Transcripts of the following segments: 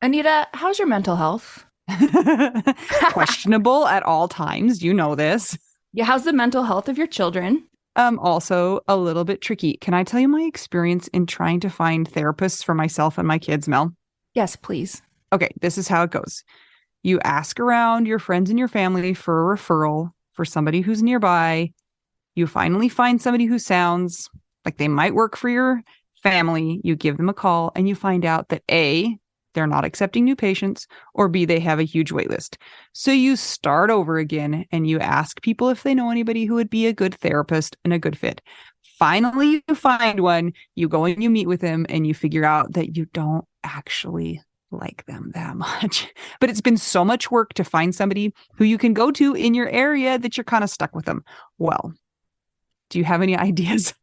Anita, how's your mental health? Questionable at all times. You know this. Yeah, how's the mental health of your children? Also a little bit tricky. Can I tell you my experience in trying to find therapists for myself and my kids, Mel? Yes, please. Okay, this is how it goes. You ask around your friends and your family for a referral for somebody who's nearby. You finally find somebody who sounds like they might work for your family. You give them a call and you find out that A, they're not accepting new patients, or B, they have a huge wait list. So you start over again and you ask people if they know anybody who would be a good therapist and a good fit. Finally, you find one, you go and you meet with them and you figure out that you don't actually like them that much. But it's been so much work to find somebody who you can go to in your area that you're kind of stuck with them. Well, do you have any ideas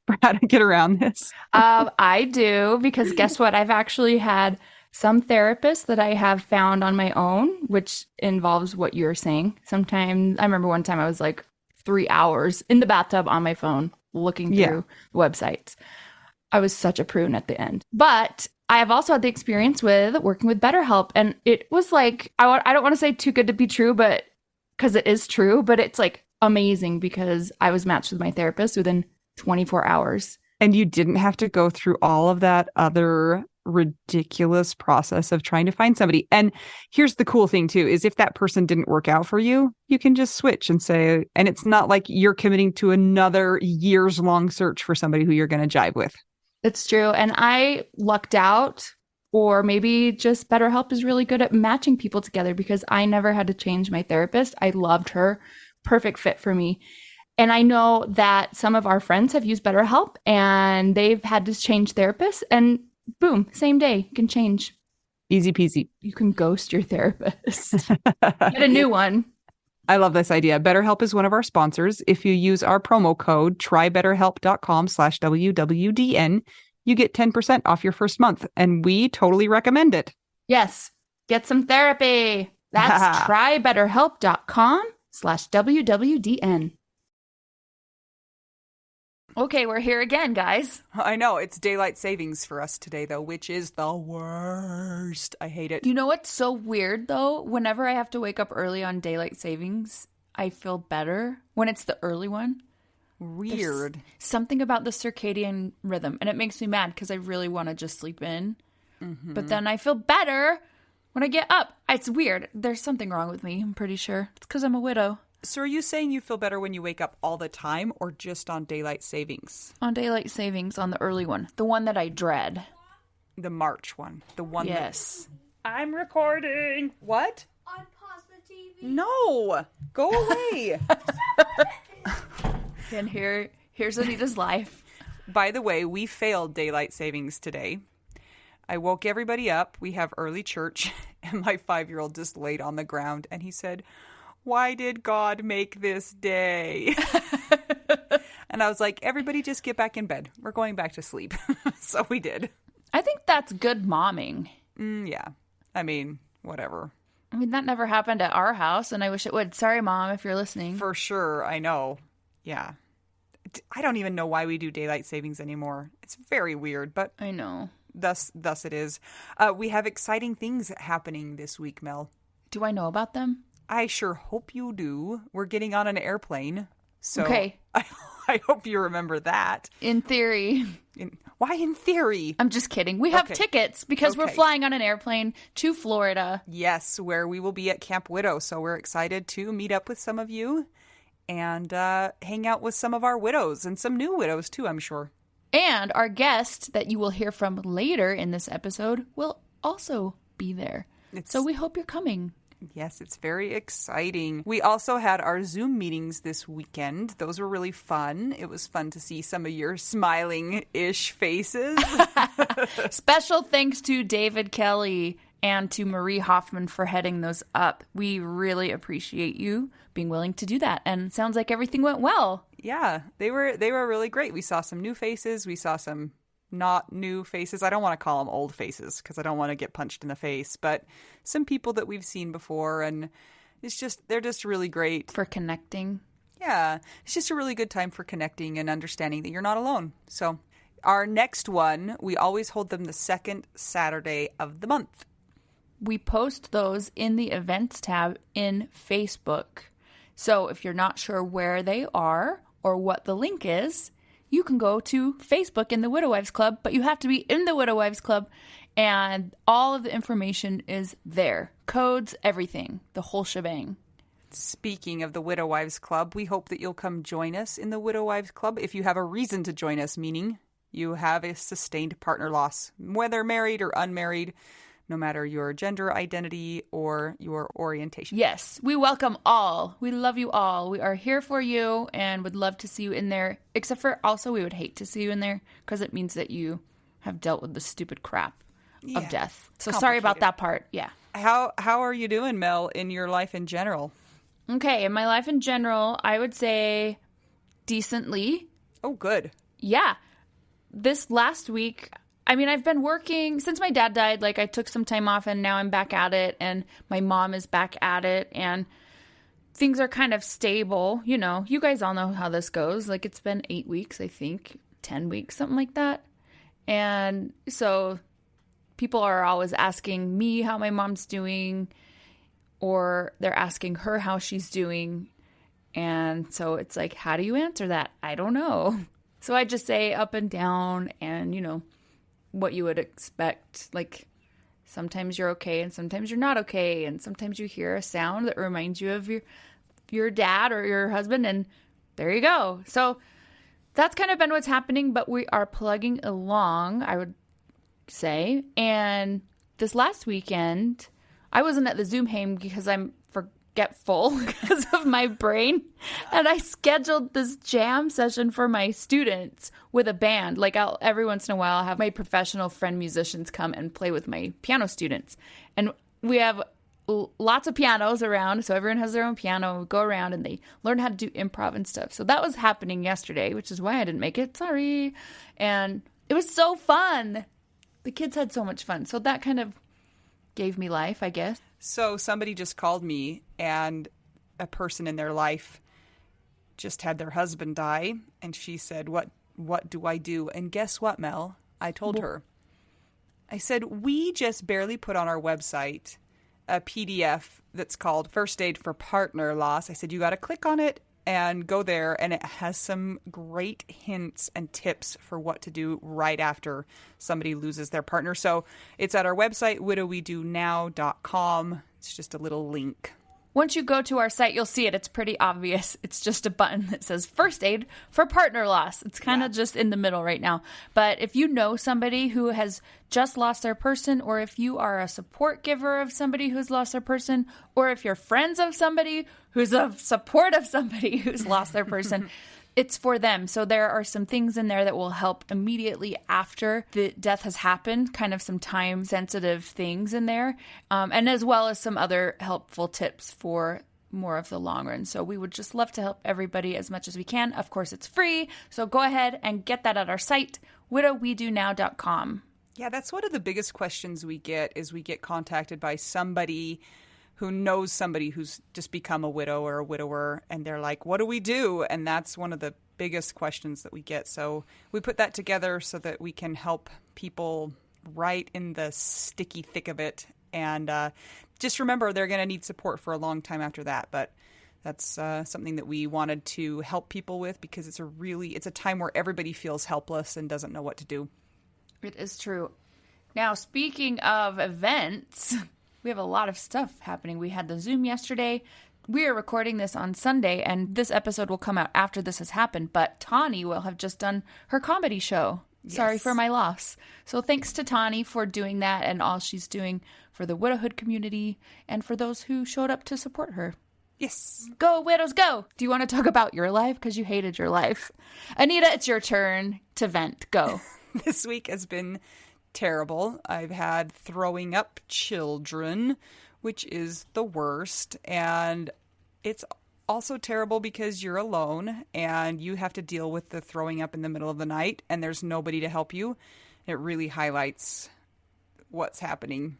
for how to get around this? I do, because guess what? I've actually had some therapists that I have found on my own, which involves what you're saying. Sometimes I remember one time I was like 3 hours in the bathtub on my phone looking through websites. I was such a prune at the end. But I have also had the experience with working with BetterHelp. And it was like, I don't want to say too good to be true, but because it is true, but it's like amazing because I was matched with my therapist within 24 hours. And you didn't have to go through all of that other ridiculous process of trying to find somebody. And here's the cool thing too, is if that person didn't work out for you, you can just switch and say, and it's not like you're committing to another years long search for somebody who you're going to jive with. It's true. And I lucked out, or maybe just BetterHelp is really good at matching people together because I never had to change my therapist. I loved her. Perfect fit for me. And I know that some of our friends have used BetterHelp and they've had to change therapists, and boom, same day, you can change. Easy peasy. You can ghost your therapist. Get a new one. I love this idea. BetterHelp is one of our sponsors. If you use our promo code trybetterhelp.com/WWDN, you get 10% off your first month. And we totally recommend it. Yes. Get some therapy. That's trybetterhelp.com/WWDN. Okay, we're here again, guys. I know. It's daylight savings for us today, though, which is the worst. I hate it. You know what's so weird, though? Whenever I have to wake up early on daylight savings, I feel better when it's the early one. Weird. There's something about the circadian rhythm, and it makes me mad because I really want to just sleep in. Mm-hmm. But then I feel better when I get up. It's weird. There's something wrong with me, I'm pretty sure. It's because I'm a widow. So are you saying you feel better when you wake up all the time or just on daylight savings? On daylight savings, on the early one. The one that I dread. The March one. The one Yes. I'm recording. What? Unpause the TV. No. Go away. And here's Anita's life. By the way, we failed daylight savings today. I woke everybody up. We have early church, and my 5-year-old just laid on the ground, and he said, "Why did God make this day?" And I was like, everybody just get back in bed. We're going back to sleep. So we did. I think that's good momming. Yeah. I mean, whatever. I mean, that never happened at our house, and I wish it would. Sorry, Mom, if you're listening. For sure. I know. Yeah. I don't even know why we do daylight savings anymore. It's very weird, but I know. Thus it is. We have exciting things happening this week, Mel. Do I know about them? I sure hope you do. We're getting on an airplane. So okay. I hope you remember that. In theory. Why in theory? I'm just kidding. We have tickets because we're flying on an airplane to Florida. Yes, where we will be at Camp Widow. So we're excited to meet up with some of you and hang out with some of our widows and some new widows too, I'm sure. And our guest that you will hear from later in this episode will also be there. So we hope you're coming. Yes, it's very exciting. We also had our Zoom meetings this weekend. Those were really fun. It was fun to see some of your smiling-ish faces. Special thanks to David Kelly and to Marie Hoffman for heading those up. We really appreciate you being willing to do that. And sounds like everything went well. Yeah, they were really great. We saw some new faces. We saw some not new faces. I don't want to call them old faces because I don't want to get punched in the face, but some people that we've seen before, and they're just really great. For connecting. Yeah, it's just a really good time for connecting and understanding that you're not alone. So our next one, we always hold them the second Saturday of the month. we post those in the events tab in Facebook. So if you're not sure where they are or what the link is, you can go to Facebook in the Widow Wives Club, but you have to be in the Widow Wives Club, and all of the information is there. Codes, everything, the whole shebang. Speaking of the Widow Wives Club, we hope that you'll come join us in the Widow Wives Club if you have a reason to join us, meaning you have a sustained partner loss, whether married or unmarried, no matter your gender identity or your orientation. Yes, we welcome all. We love you all. We are here for you and would love to see you in there, except for also we would hate to see you in there because it means that you have dealt with the stupid crap of death. So sorry about that part. Yeah. How are you doing, Mel, in your life in general? Okay, in my life in general, I would say decently. Oh, good. Yeah. This last week, I mean, I've been working since my dad died. Like, I took some time off and now I'm back at it, and my mom is back at it, and things are kind of stable. You know, you guys all know how this goes. Like, it's been 8 weeks, I think, 10 weeks, something like that. And so people are always asking me how my mom's doing, or they're asking her how she's doing. And so it's like, how do you answer that? I don't know. So I just say up and down and, you know, what you would expect. Like, sometimes you're okay and sometimes you're not okay. And sometimes you hear a sound that reminds you of your dad or your husband, and there you go. So that's kind of been what's happening, but we are plugging along, I would say. And this last weekend, I wasn't at the Zoom hang because I'm forgetful because of my brain. And I scheduled this jam session for my students with a band. Like, every once in a while, I'll have my professional friend musicians come and play with my piano students. And we have lots of pianos around, so everyone has their own piano. We go around and they learn how to do improv and stuff. So that was happening yesterday, which is why I didn't make it. Sorry. And it was so fun. The kids had so much fun. So that kind of gave me life, I guess. So somebody just called me, and a person in their life just had their husband die, and she said, what do I do? And guess what, Mel? I told her. I said, we just barely put on our website a PDF that's called First Aid for Partner Loss. I said, you got to click on it and go there, and it has some great hints and tips for what to do right after somebody loses their partner. So it's at our website, widowwedonow.com. It's just a little link. Once you go to our site, you'll see it. It's pretty obvious. It's just a button that says First Aid for Partner Loss. It's kind of just in the middle right now. But if you know somebody who has just lost their person, or if you are a support giver of somebody who's lost their person, or if you're friends of somebody who's a support of somebody who's lost their person, it's for them. So there are some things in there that will help immediately after the death has happened, kind of some time-sensitive things in there, and as well as some other helpful tips for more of the long run. So we would just love to help everybody as much as we can. Of course, it's free, so go ahead and get that at our site, widowwedonow.com. Yeah, that's one of the biggest questions we get, is we get contacted by somebody who knows somebody who's just become a widow or a widower, and they're like, what do we do? And that's one of the biggest questions that we get. So we put that together so that we can help people right in the sticky thick of it. And just remember, they're going to need support for a long time after that. But that's something that we wanted to help people with, because it's a time where everybody feels helpless and doesn't know what to do. It is true. Now, speaking of events, we have a lot of stuff happening. We had the Zoom yesterday. We are recording this on Sunday, and this episode will come out after this has happened. But Tawny will have just done her comedy show. Yes. Sorry for my loss. So thanks to Tawny for doing that and all she's doing for the widowhood community and for those who showed up to support her. Yes. Go, widows, go. Do you want to talk about your life? Because you hated your life. Anita, it's your turn to vent. Go. This week has been terrible. I've had throwing up children, which is the worst. And it's also terrible because you're alone and you have to deal with the throwing up in the middle of the night and there's nobody to help you. It really highlights what's happening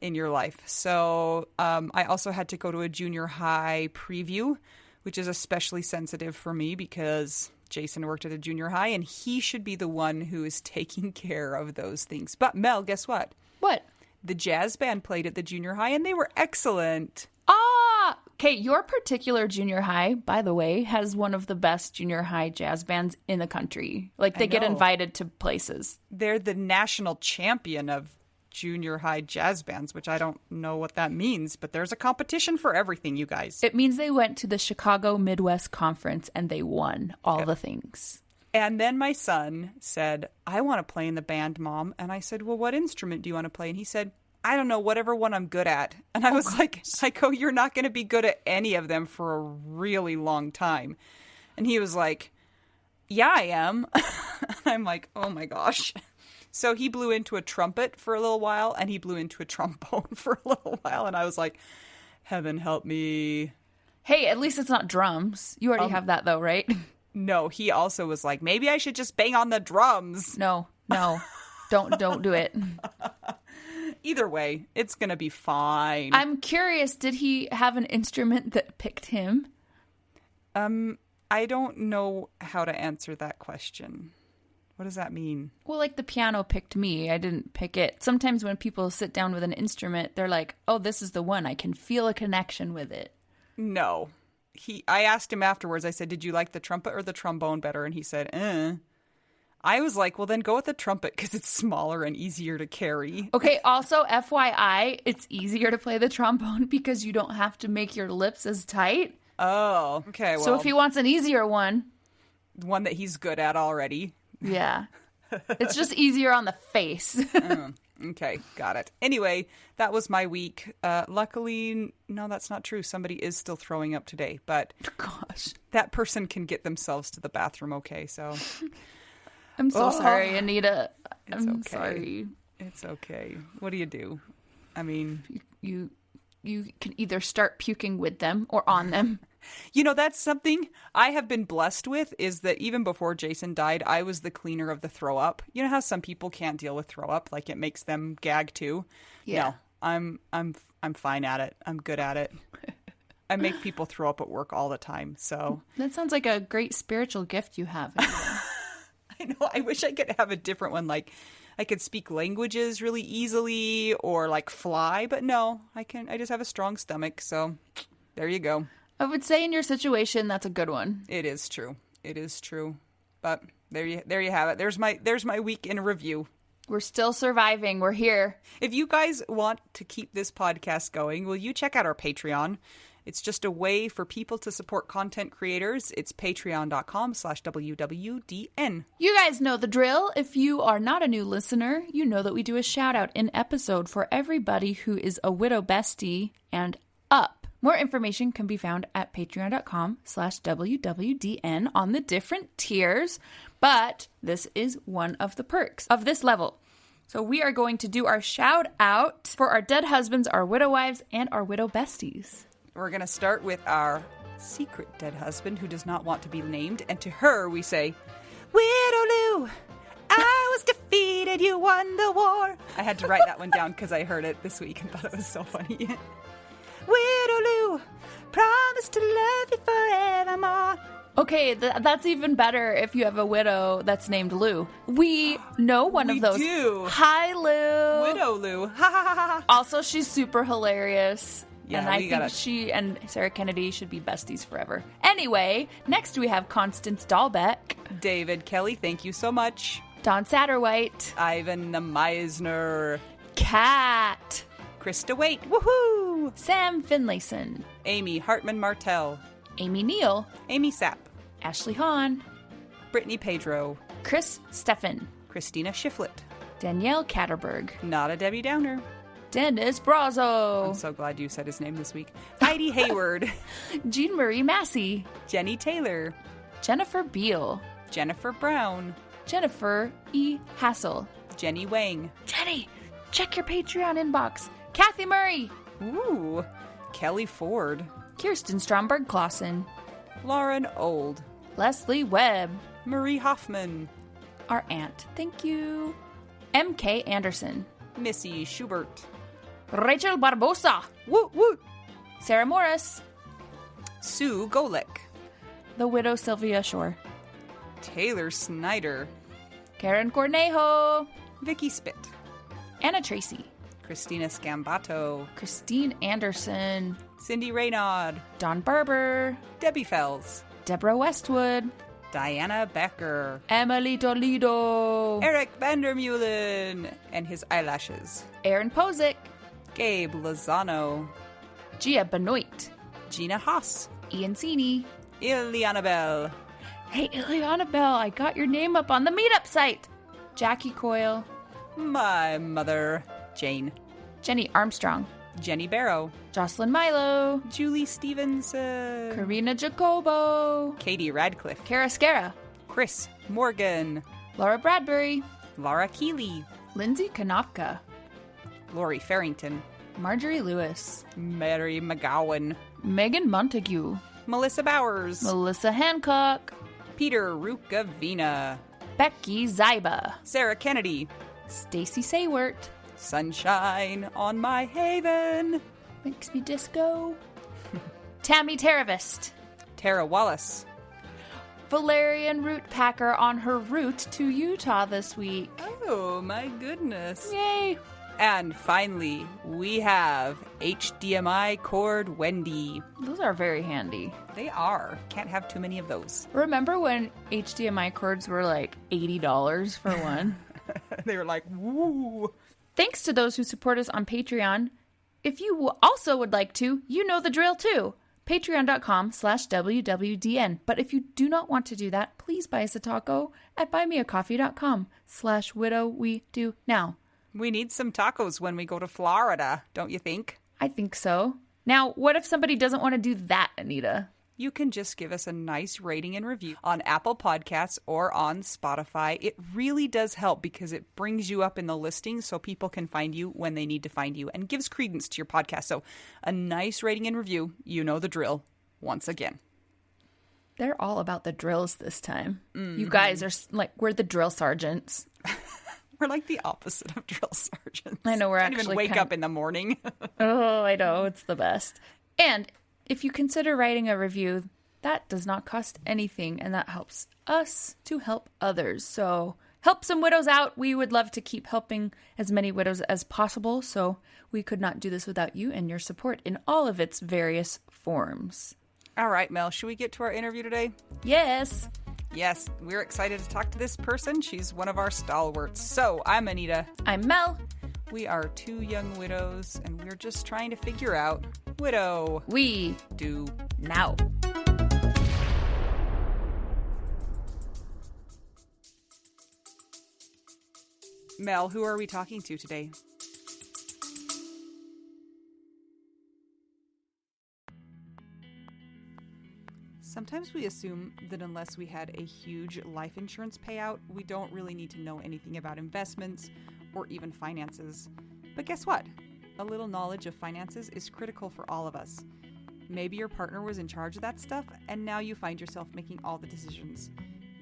in your life. So I also had to go to a junior high preview, which is especially sensitive for me because Jason worked at a junior high and he should be the one who is taking care of those things. But Mel, guess what? What? the jazz band played at the junior high, and they were excellent. Ah, okay. Your particular junior high, by the way, has one of the best junior high jazz bands in the country. Like, they get invited to places. They're the national champion of junior high jazz bands, which I don't know what that means, but there's a competition for everything, you guys. It means they went to the Chicago Midwest Conference and they won all the things. And then my son said, I want to play in the band, Mom. And I said, well, what instrument do you want to play? And he said, I don't know, whatever one I'm good at. And I was like, you're not going to be good at any of them for a really long time. And he was like, yeah, I am. I'm like, oh my gosh. So he blew into a trumpet for a little while, and he blew into a trombone for a little while. And I was like, heaven help me. Hey, at least it's not drums. You already have that though, right? No, he also was like, maybe I should just bang on the drums. No. Don't do it. Either way, it's going to be fine. I'm curious, did he have an instrument that picked him? I don't know how to answer that question. What does that mean? Well, like the piano picked me. I didn't pick it. Sometimes when people sit down with an instrument, they're like, oh, this is the one. I can feel a connection with it. No. I asked him afterwards, I said, did you like the trumpet or the trombone better? And he said, I was like, well, then go with the trumpet because it's smaller and easier to carry. Okay, also, FYI, it's easier to play the trombone because you don't have to make your lips as tight. Oh, okay. Well, so if he wants an easier one that he's good at already. Yeah. It's just easier on the face. Okay, got it. Anyway, that was my week. Luckily, no, that's not true. Somebody is still throwing up today, but gosh, that person can get themselves to the bathroom okay, so. I'm so sorry, Anita. It's I'm okay. sorry. It's okay. What do you do? I mean, you can either start puking with them or on them. You know, that's something I have been blessed with, is that even before Jason died, I was the cleaner of the throw up. You know how some people can't deal with throw up, like it makes them gag too? Yeah. No, I'm fine at it. I'm good at it. I make people throw up at work all the time. So that sounds like a great spiritual gift you have. I know. I wish I could have a different one. Like I could speak languages really easily or like fly, but no, I just have a strong stomach. So there you go. I would say in your situation, that's a good one. It is true. It is true. But there you have it. There's my week in review. We're still surviving. We're here. If you guys want to keep this podcast going, will you check out our Patreon? It's just a way for people to support content creators. It's patreon.com/WWDN. You guys know the drill. If you are not a new listener, you know that we do a shout out in episode for everybody who is a widow bestie and up. More information can be found at patreon.com/WWDN on the different tiers, but this is one of the perks of this level. So we are going to do our shout out for our dead husbands, our widow wives, and our widow besties. We're going to start with our secret dead husband who does not want to be named, and to her we say, Widow Lou, I was defeated, you won the war. I had to write that one down because I heard it this week and thought it was so funny. Widow Lou, promise to love you forevermore. Okay, that's even better if you have a widow that's named Lou. We know one of those. We do. Hi, Lou. Widow Lou. Ha ha ha ha. Also, she's super hilarious. Yeah, and I think she and Sarah Kennedy should be besties forever. Anyway, next we have Constance Dahlbeck. David Kelly, thank you so much. Don Satterwhite. Ivan the Meisner. Kat. Krista Waitt, woohoo! Sam Finlayson. Amy Hartman Martell. Amy Neal. Amy Sapp. Ashley Hahn. Brittany Pedro. Chris Steffen. Christina Shiflett. Danielle Catterberg. Not a Debbie Downer. Dennis Brazo. I'm so glad you said his name this week. Heidi Hayward. Jean Marie Massey. Jenny Taylor. Jennifer Beal. Jennifer Brown. Jennifer E. Hassel. Jenny Wang. Jenny, check your Patreon inbox. Kathy Murray. Ooh. Kelly Ford. Kirsten Stromberg-Clausen. Lauren Old. Leslie Webb. Marie Hoffman. Our aunt. Thank you. M.K. Anderson. Missy Schubert. Rachel Barbosa. Woot woot. Sarah Morris. Sue Golek. The widow Sylvia Shore. Taylor Snyder. Karen Cornejo. Vicky Spit. Anna Tracy. Christina Scambato, Christine Anderson, Cindy Raynaud, Don Barber, Debbie Fells, Deborah Westwood, Diana Becker, Emily Toledo, Eric Vandermeulen and his eyelashes, Aaron Posick, Gabe Lozano, Gia Benoit, Gina Haas, Ian Sini. Ileana Bell, Hey, Ileana Bell, I got your name up on the meetup site. Jackie Coyle, my mother, Jane, Jenny Armstrong, Jenny Barrow, Jocelyn Milo, Julie Stevenson, Karina Jacobo, Katie Radcliffe, Kara Scara, Chris Morgan, Laura Bradbury, Laura Keeley, Lindsay Konopka, Lori Farrington, Marjorie Lewis, Mary McGowan, Megan Montague, Melissa Bowers, Melissa Hancock, Peter Rukavina, Becky Zyba, Sarah Kennedy, Stacy Saywert, Sunshine on my haven, Makes Me Disco, Tammy Teravist, Tara Wallace, Valerian Root Packer on her route to Utah this week. oh my goodness. Yay! And finally, we have HDMI cord Wendy. Those are very handy. They are. Can't have too many of those. Remember when HDMI cords were like $80 for one? They were like, woo. Thanks to those who support us on Patreon. If you also would like to, you know the drill too. Patreon.com/WWDN. But if you do not want to do that, please buy us a taco at buymeacoffee.com/widow we do now. We need some tacos when we go to Florida, don't you think? I think so. Now, what if somebody doesn't want to do that, Anita? You can just give us a nice rating and review on Apple Podcasts or on Spotify. It really does help because it brings you up in the listings so people can find you when they need to find you and gives credence to your podcast. So a nice rating and review, you know the drill, once again. They're all about the drills this time. Mm-hmm. You guys are like, we're the drill sergeants. We're like the opposite of drill sergeants. I know, we're Can't actually even wake up in the morning. Oh, I know. It's the best. And if you consider writing a review, that does not cost anything, and that helps us to help others. So help some widows out. We would love to keep helping as many widows as possible, so we could not do this without you and your support in all of its various forms. All right, Mel, should we get to our interview today? Yes. Yes, we're excited to talk to this person. She's one of our stalwarts. So, I'm Anita. I'm Mel. We are two young widows, and we're just trying to figure out widow we do now. Mel, who are we talking to today? Sometimes we assume that unless we had a huge life insurance payout, we don't really need to know anything about investments or even finances. But guess what? A little knowledge of finances is critical for all of us. Maybe your partner was in charge of that stuff, and now you find yourself making all the decisions.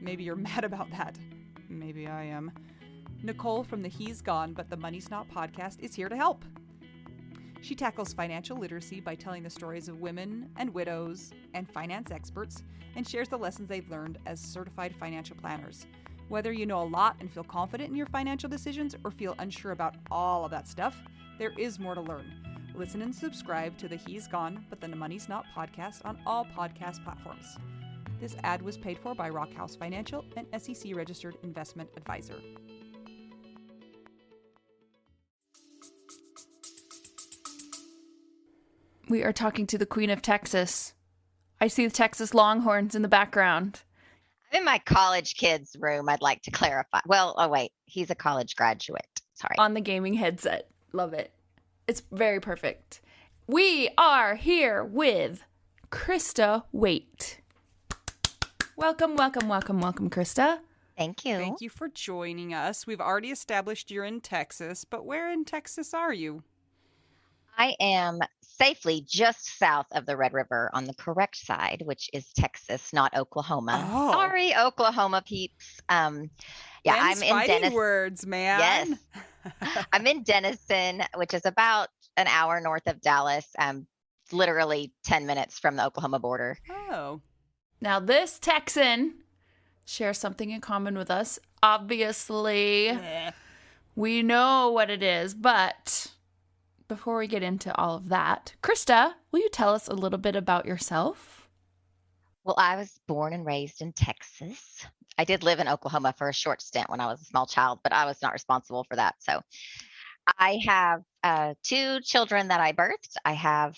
Maybe you're mad about that. Maybe I am. Nicole from the He's Gone But the Money's Not podcast is here to help. She tackles financial literacy by telling the stories of women and widows and finance experts and shares the lessons they've learned as certified financial planners. Whether you know a lot and feel confident in your financial decisions or feel unsure about all of that stuff, there is more to learn. Listen and subscribe to the He's Gone But the Money's Not podcast on all podcast platforms. This ad was paid for by Rockhouse Financial, an SEC-registered investment advisor. We are talking to the Queen of Texas. I see the Texas Longhorns in the background. I'm in my college kid's room, I'd like to clarify. Well, oh wait, he's a college graduate. Sorry. On the gaming headset. Love it. It's very perfect. We are here with Krista Waitt. Welcome, welcome, welcome, welcome, Krista. Thank you. Thank you for joining us. We've already established you're in Texas, but where in Texas are you? I am safely just south of the Red River on the correct side, which is Texas, not Oklahoma. Oh. Sorry, Oklahoma peeps. I'm in Denison. Words, man. Yes. I'm in Denison, which is about an hour north of Dallas. Literally 10 minutes from the Oklahoma border. Oh. Now, this Texan shares something in common with us. Obviously, we know what it is, but before we get into all of that, Krista, will you tell us a little bit about yourself? Well, I was born and raised in Texas. I did live in Oklahoma for a short stint when I was a small child, but I was not responsible for that. So I have 2 children that I birthed. I have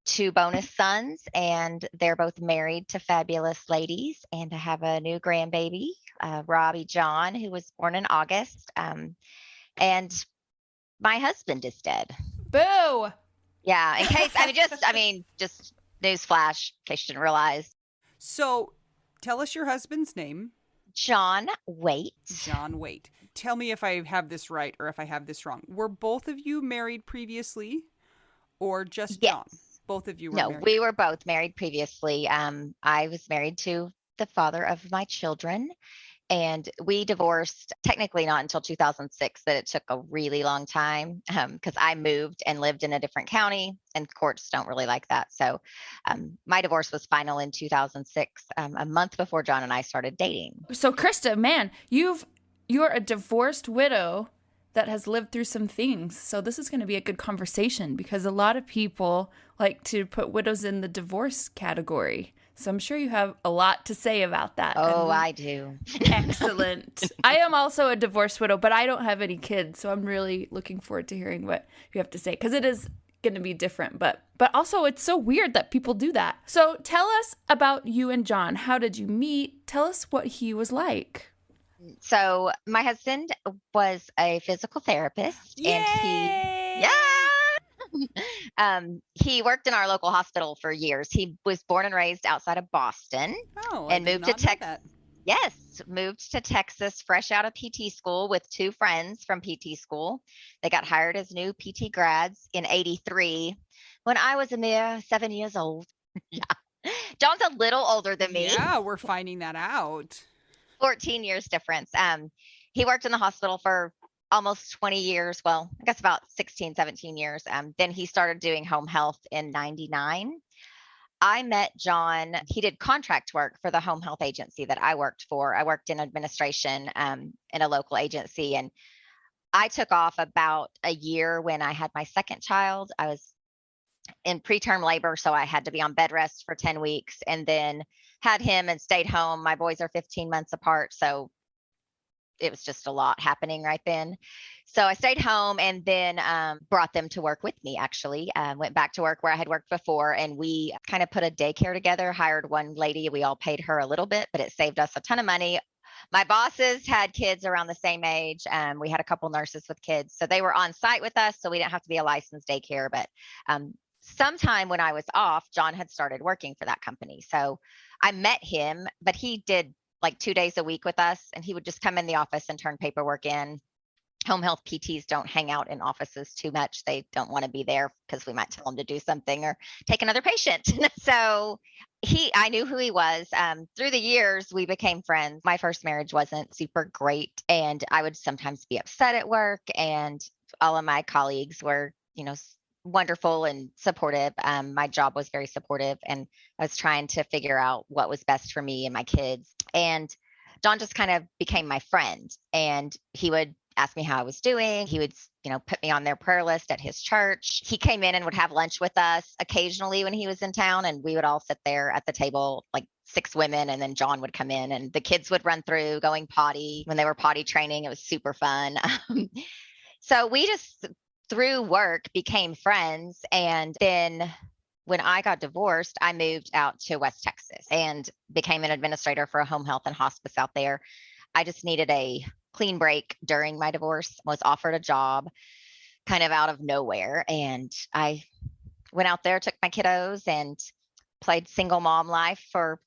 2 bonus sons, and they're both married to fabulous ladies. And I have a new grandbaby, Robbie John, who was born in August. And my husband is dead. Boo! Yeah, in case, just newsflash, in case you didn't realize. So tell us your husband's name. John Waitt. John Waitt. Tell me if I have this right or if I have this wrong. Were both of you married previously or just Yes. John? Both of you were No, married. we were both married previously. I was married to the father of my children, and we divorced technically not until 2006, that it took a really long time because I moved and lived in a different county, and courts don't really like that. So my divorce was final in 2006, a month before John and I started dating. So Krista, man, you're a divorced widow that has lived through some things. So this is going to be a good conversation because a lot of people like to put widows in the divorce category. So I'm sure you have a lot to say about that. Oh, I do. Excellent. I am also a divorced widow, but I don't have any kids. So I'm really looking forward to hearing what you have to say because it is going to be different. But also it's so weird that people do that. So tell us about you and John. How did you meet? Tell us what he was like. So my husband was a physical therapist. Yay! He worked in our local hospital for years. He was born and raised outside of Boston. And moved to Texas. Yes, moved to Texas fresh out of PT school with 2 friends from PT school. They got hired as new PT grads in '83 when I was a mere 7 years old. Yeah. John's a little older than me. Yeah, we're finding that out. 14 years difference. He worked in the hospital for almost 20 years. Well, I guess about 16, 17 years. Then he started doing home health in '99. I met John. He did contract work for the home health agency that I worked for. I worked in administration in a local agency. And I took off about a year when I had my second child. I was in preterm labor, so I had to be on bed rest for 10 weeks and then had him and stayed home. My boys are 15 months apart, so it was just a lot happening right then. So I stayed home and then brought them to work with me, actually. Went back to work where I had worked before, and we kind of put a daycare together, hired one lady. We all paid her a little bit, but it saved us a ton of money. My bosses had kids around the same age. We had a couple nurses with kids, so they were on site with us, so we didn't have to be a licensed daycare. But sometime when I was off, John had started working for that company. So I met him, but he did like 2 days a week with us, and he would just come in the office and turn paperwork in. Home health PTs don't hang out in offices too much. They don't want to be there because we might tell them to do something or take another patient. So I knew who he was. Through the years, we became friends. My first marriage wasn't super great, and I would sometimes be upset at work, and all of my colleagues were, wonderful and supportive. My job was very supportive, and I was trying to figure out what was best for me and my kids. And John just kind of became my friend, and he would ask me how I was doing. He would, put me on their prayer list at his church. He came in and would have lunch with us occasionally when he was in town, and we would all sit there at the table, like 6 women, and then John would come in and the kids would run through going potty when they were potty training. It was super fun. So we just, through work, became friends. And then when I got divorced, I moved out to West Texas and became an administrator for a home health and hospice out there. I just needed a clean break during my divorce, was offered a job kind of out of nowhere. And I went out there, took my kiddos, and played single mom life for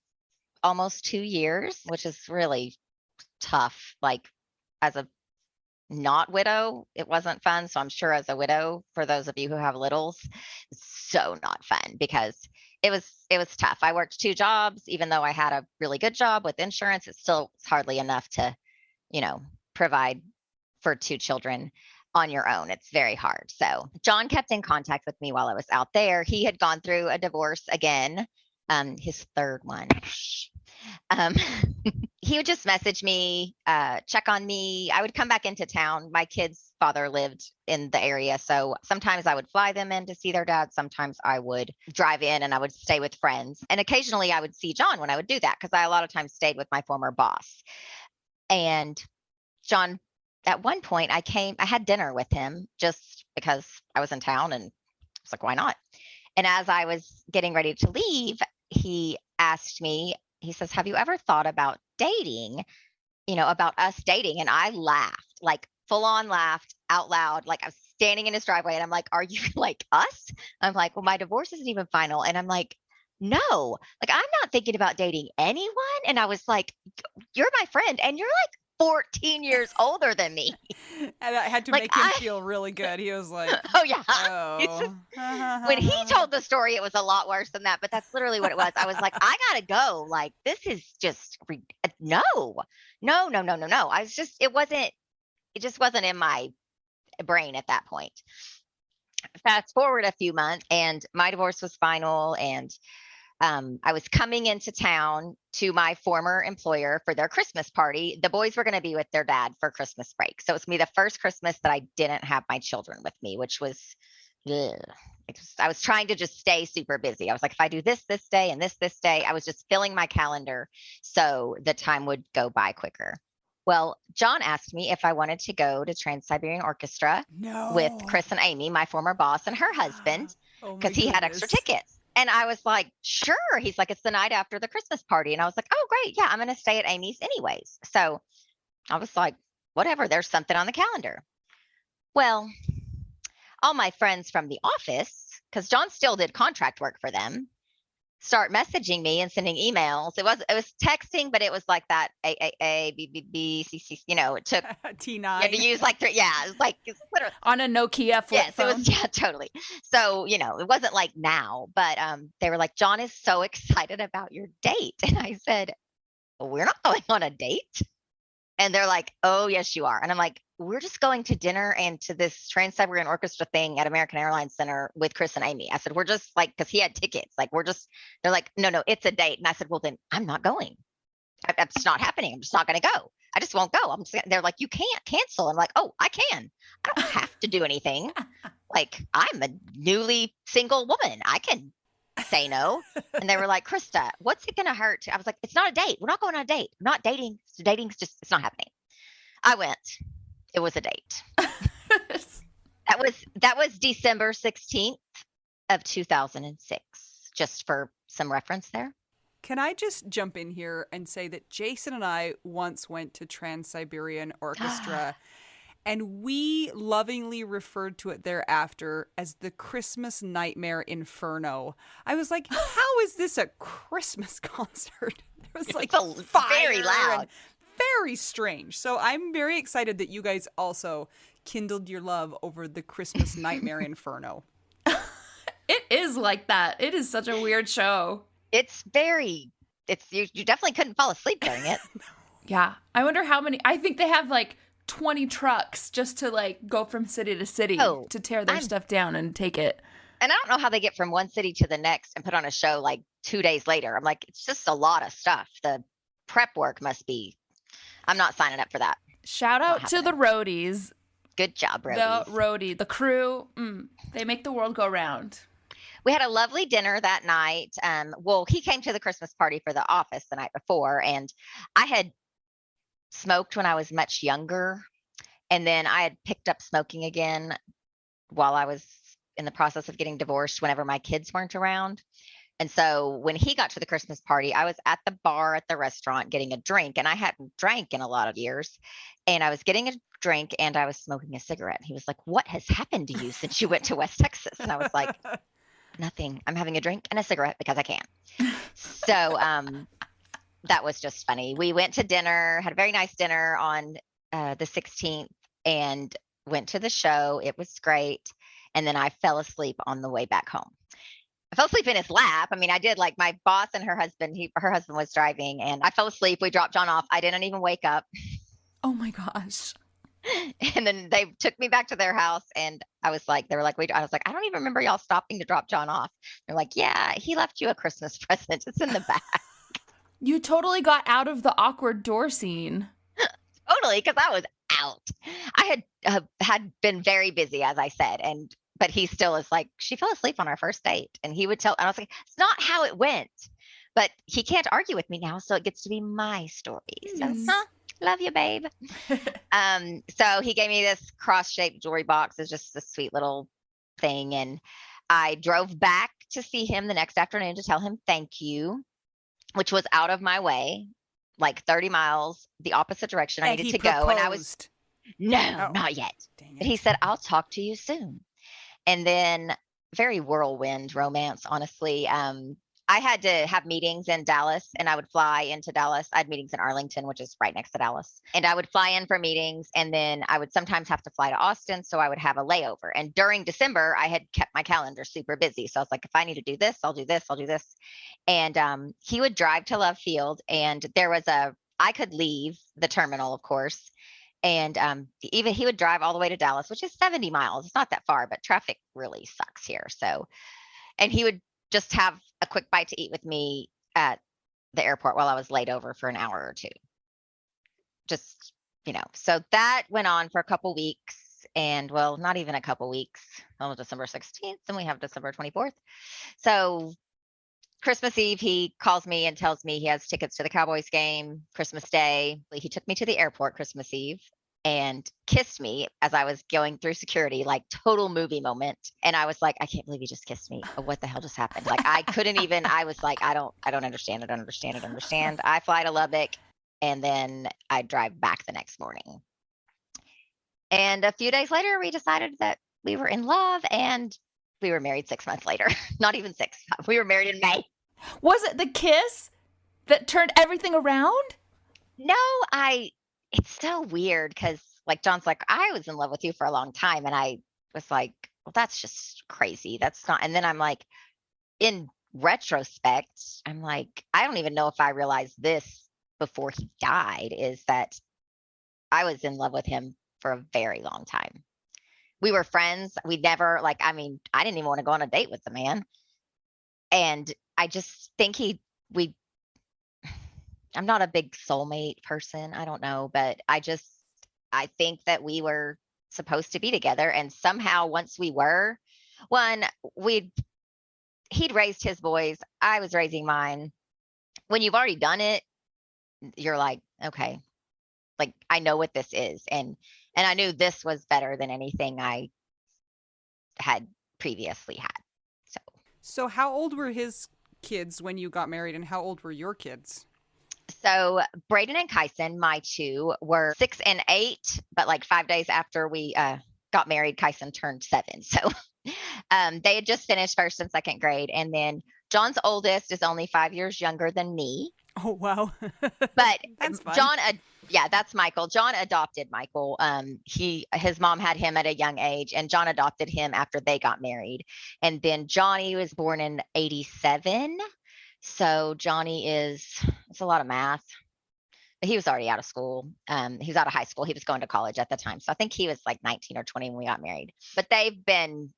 almost 2 years, which is really tough. Like, as a not widow, it wasn't fun. So I'm sure as a widow, for those of you who have littles, so not fun because it was tough. I worked 2 jobs, even though I had a really good job with insurance. It's hardly enough to, provide for 2 children on your own. It's very hard. So John kept in contact with me while I was out there. He had gone through a divorce again, his 3rd one. Um, he would just message me, check on me. I would come back into town. My kid's father lived in the area. So sometimes I would fly them in to see their dad. Sometimes I would drive in and I would stay with friends. And occasionally I would see John when I would do that because I a lot of times stayed with my former boss. And John, at one point I had dinner with him just because I was in town and I was like, why not? And as I was getting ready to leave, he asked me, he says, have you ever thought about dating, about us dating? And I laughed, like full on laughed out loud. Like I was standing in his driveway and I'm like, are you like us? I'm like, well, my divorce isn't even final. And I'm like, no, like I'm not thinking about dating anyone. And I was like, you're my friend and you're like 14 years older than me. And I had to Like make him feel really good. He was like, oh yeah. oh. When he told the story, it was a lot worse than that, but that's literally what it was. I was like, I gotta go. Like, this is just no, no, no, no, no, no. It just wasn't in my brain at that point. Fast forward a few months, and my divorce was final, and I was coming into town to my former employer for their Christmas party. The boys were going to be with their dad for Christmas break. So it's me the first Christmas that I didn't have my children with me, which was, ugh. I was trying to just stay super busy. I was like, if I do this day and this day, I was just filling my calendar so the time would go by quicker. Well, John asked me if I wanted to go to Trans-Siberian Orchestra with Chris and Amy, my former boss, and her husband, because he had extra tickets. And I was like, sure. He's like, it's the night after the Christmas party. And I was like, oh, great. Yeah, I'm going to stay at Amy's anyways. So I was like, whatever, there's something on the calendar. Well, all my friends from the office, because John still did contract work for them, start messaging me and sending emails. It was texting, but it was like that AAA, BBB, CC, it took T9. You had to use like three, yeah, it's literally on a Nokia flip phone. It was, yeah, totally. So, it wasn't like now, but they were like, John is so excited about your date. And I said, well, we're not going on a date. And they're like, oh, yes, you are. And I'm like, we're just going to dinner and to this Trans-Siberian Orchestra thing at American Airlines Center with Chris and Amy. I said, we're just like, because he had tickets. Like, they're like, no, it's a date. And I said, well, then I'm not going. It's not happening. I'm just not going to go. I just won't go. They're like, you can't cancel. I'm like, oh, I can. I don't have to do anything. Like, I'm a newly single woman. I can say no. And they were like, Krista, what's it going to hurt? I was like, it's not a date. We're not going on a date. We're not dating. So dating's just, it's not happening. I went. It was a date. That was December 16th of 2006, just for some reference there. Can I just jump in here and say that Jason and I once went to Trans-Siberian Orchestra and we lovingly referred to it thereafter as the Christmas Nightmare Inferno. I was like, how is this a Christmas concert? It was like very loud. Very strange. So I'm very excited that you guys also kindled your love over the Christmas Nightmare Inferno. It is like that. It is such a weird show. You definitely couldn't fall asleep during it. Yeah. I wonder how many, I think they have like 20 trucks just to like go from city to city to tear their stuff down and take it. And I don't know how they get from one city to the next and put on a show like 2 days later. I'm like, it's just a lot of stuff. The prep work must be, I'm not signing up for that. Shout out to the roadies. Good job, roadies. The crew. They make the world go round. We had a lovely dinner that night. He came to the Christmas party for the office the night before, and I had smoked when I was much younger. And then I had picked up smoking again while I was in the process of getting divorced whenever my kids weren't around. And so when he got to the Christmas party, I was at the bar at the restaurant getting a drink, and I hadn't drank in a lot of years. And I was getting a drink and I was smoking a cigarette. He was like, what has happened to you since you went to West Texas? And I was like, nothing. I'm having a drink and a cigarette because I can. So that was just funny. We went to dinner, had a very nice dinner on the 16th and went to the show. It was great. And then I fell asleep on the way back home. I fell asleep in his lap. I mean, I did, like my boss and her husband, her husband was driving and I fell asleep. We dropped John off. I didn't even wake up. Oh my gosh. And then they took me back to their house and I was like, they were like, wait, I was like, I don't even remember y'all stopping to drop John off. They're like, yeah, he left you a Christmas present. It's in the back. You totally got out of the awkward door scene. Totally, because I was out. I had been very busy, as I said, but he still is like, she fell asleep on our first date, and he would tell, and I was like, it's not how it went, but he can't argue with me now, so it gets to be my story. So, love you, babe. So he gave me this cross-shaped jewelry box. It's just a sweet little thing, and I drove back to see him the next afternoon to tell him thank you, which was out of my way, like 30 miles the opposite direction I And needed he to go. And I was, proposed. no, Oh, not yet. dang And he it. said, I'll talk to you soon. And then very whirlwind romance, honestly. I had to have meetings in Dallas, and I would fly into Dallas. I had meetings in Arlington, which is right next to Dallas. And I would fly in for meetings, and then I would sometimes have to fly to Austin. So I would have a layover. And during December, I had kept my calendar super busy. So I was like, if I need to do this, I'll do this, I'll do this. And he would drive to Love Field, and I could leave the terminal, of course. And even he would drive all the way to Dallas, which is 70 miles. It's not that far, but traffic really sucks here. So, and he would just have a quick bite to eat with me at the airport while I was laid over for an hour or two. Just, so that went on for a couple weeks, and well, not even a couple weeks. Oh, December 16th, and we have December 24th. So Christmas Eve, he calls me and tells me he has tickets to the Cowboys game. Christmas Day, he took me to the airport Christmas Eve and kissed me as I was going through security, like total movie moment. And I was like, I can't believe you just kissed me. What the hell just happened? Like, I couldn't even, I was like, I don't understand. I fly to Lubbock, and then I drive back the next morning. And a few days later, we decided that we were in love, and we were married 6 months later. Not even 6. We were married in May. Was it the kiss that turned everything around? No, it's so weird because, like, John's like, I was in love with you for a long time. And I was like, well, that's just crazy. That's not. And then I'm like, in retrospect, I'm like, I don't even know if I realized this before he died, is that I was in love with him for a very long time. We were friends. We never, I didn't even want to go on a date with the man. And I just think I'm not a big soulmate person. I don't know, but I think that we were supposed to be together. And somehow once we were, he'd raised his boys. I was raising mine. When you've already done it, you're like, okay, like, I know what this is. And I knew this was better than anything I had previously had. So how old were his kids when you got married, and how old were your kids? So Braden and Kyson, my two, were 6 and 8, but like 5 days after we got married, Kyson turned 7. So they had just finished first and second grade. And then John's oldest is only 5 years younger than me. Oh, wow. But That's fun. that's Michael. John adopted Michael. His mom had him at a young age, and John adopted him after they got married. And then Johnny was born in 87. So Johnny it's a lot of math, but he was already out of school. He was out of high school. He was going to college at the time. So I think he was like 19 or 20 when we got married. But they've been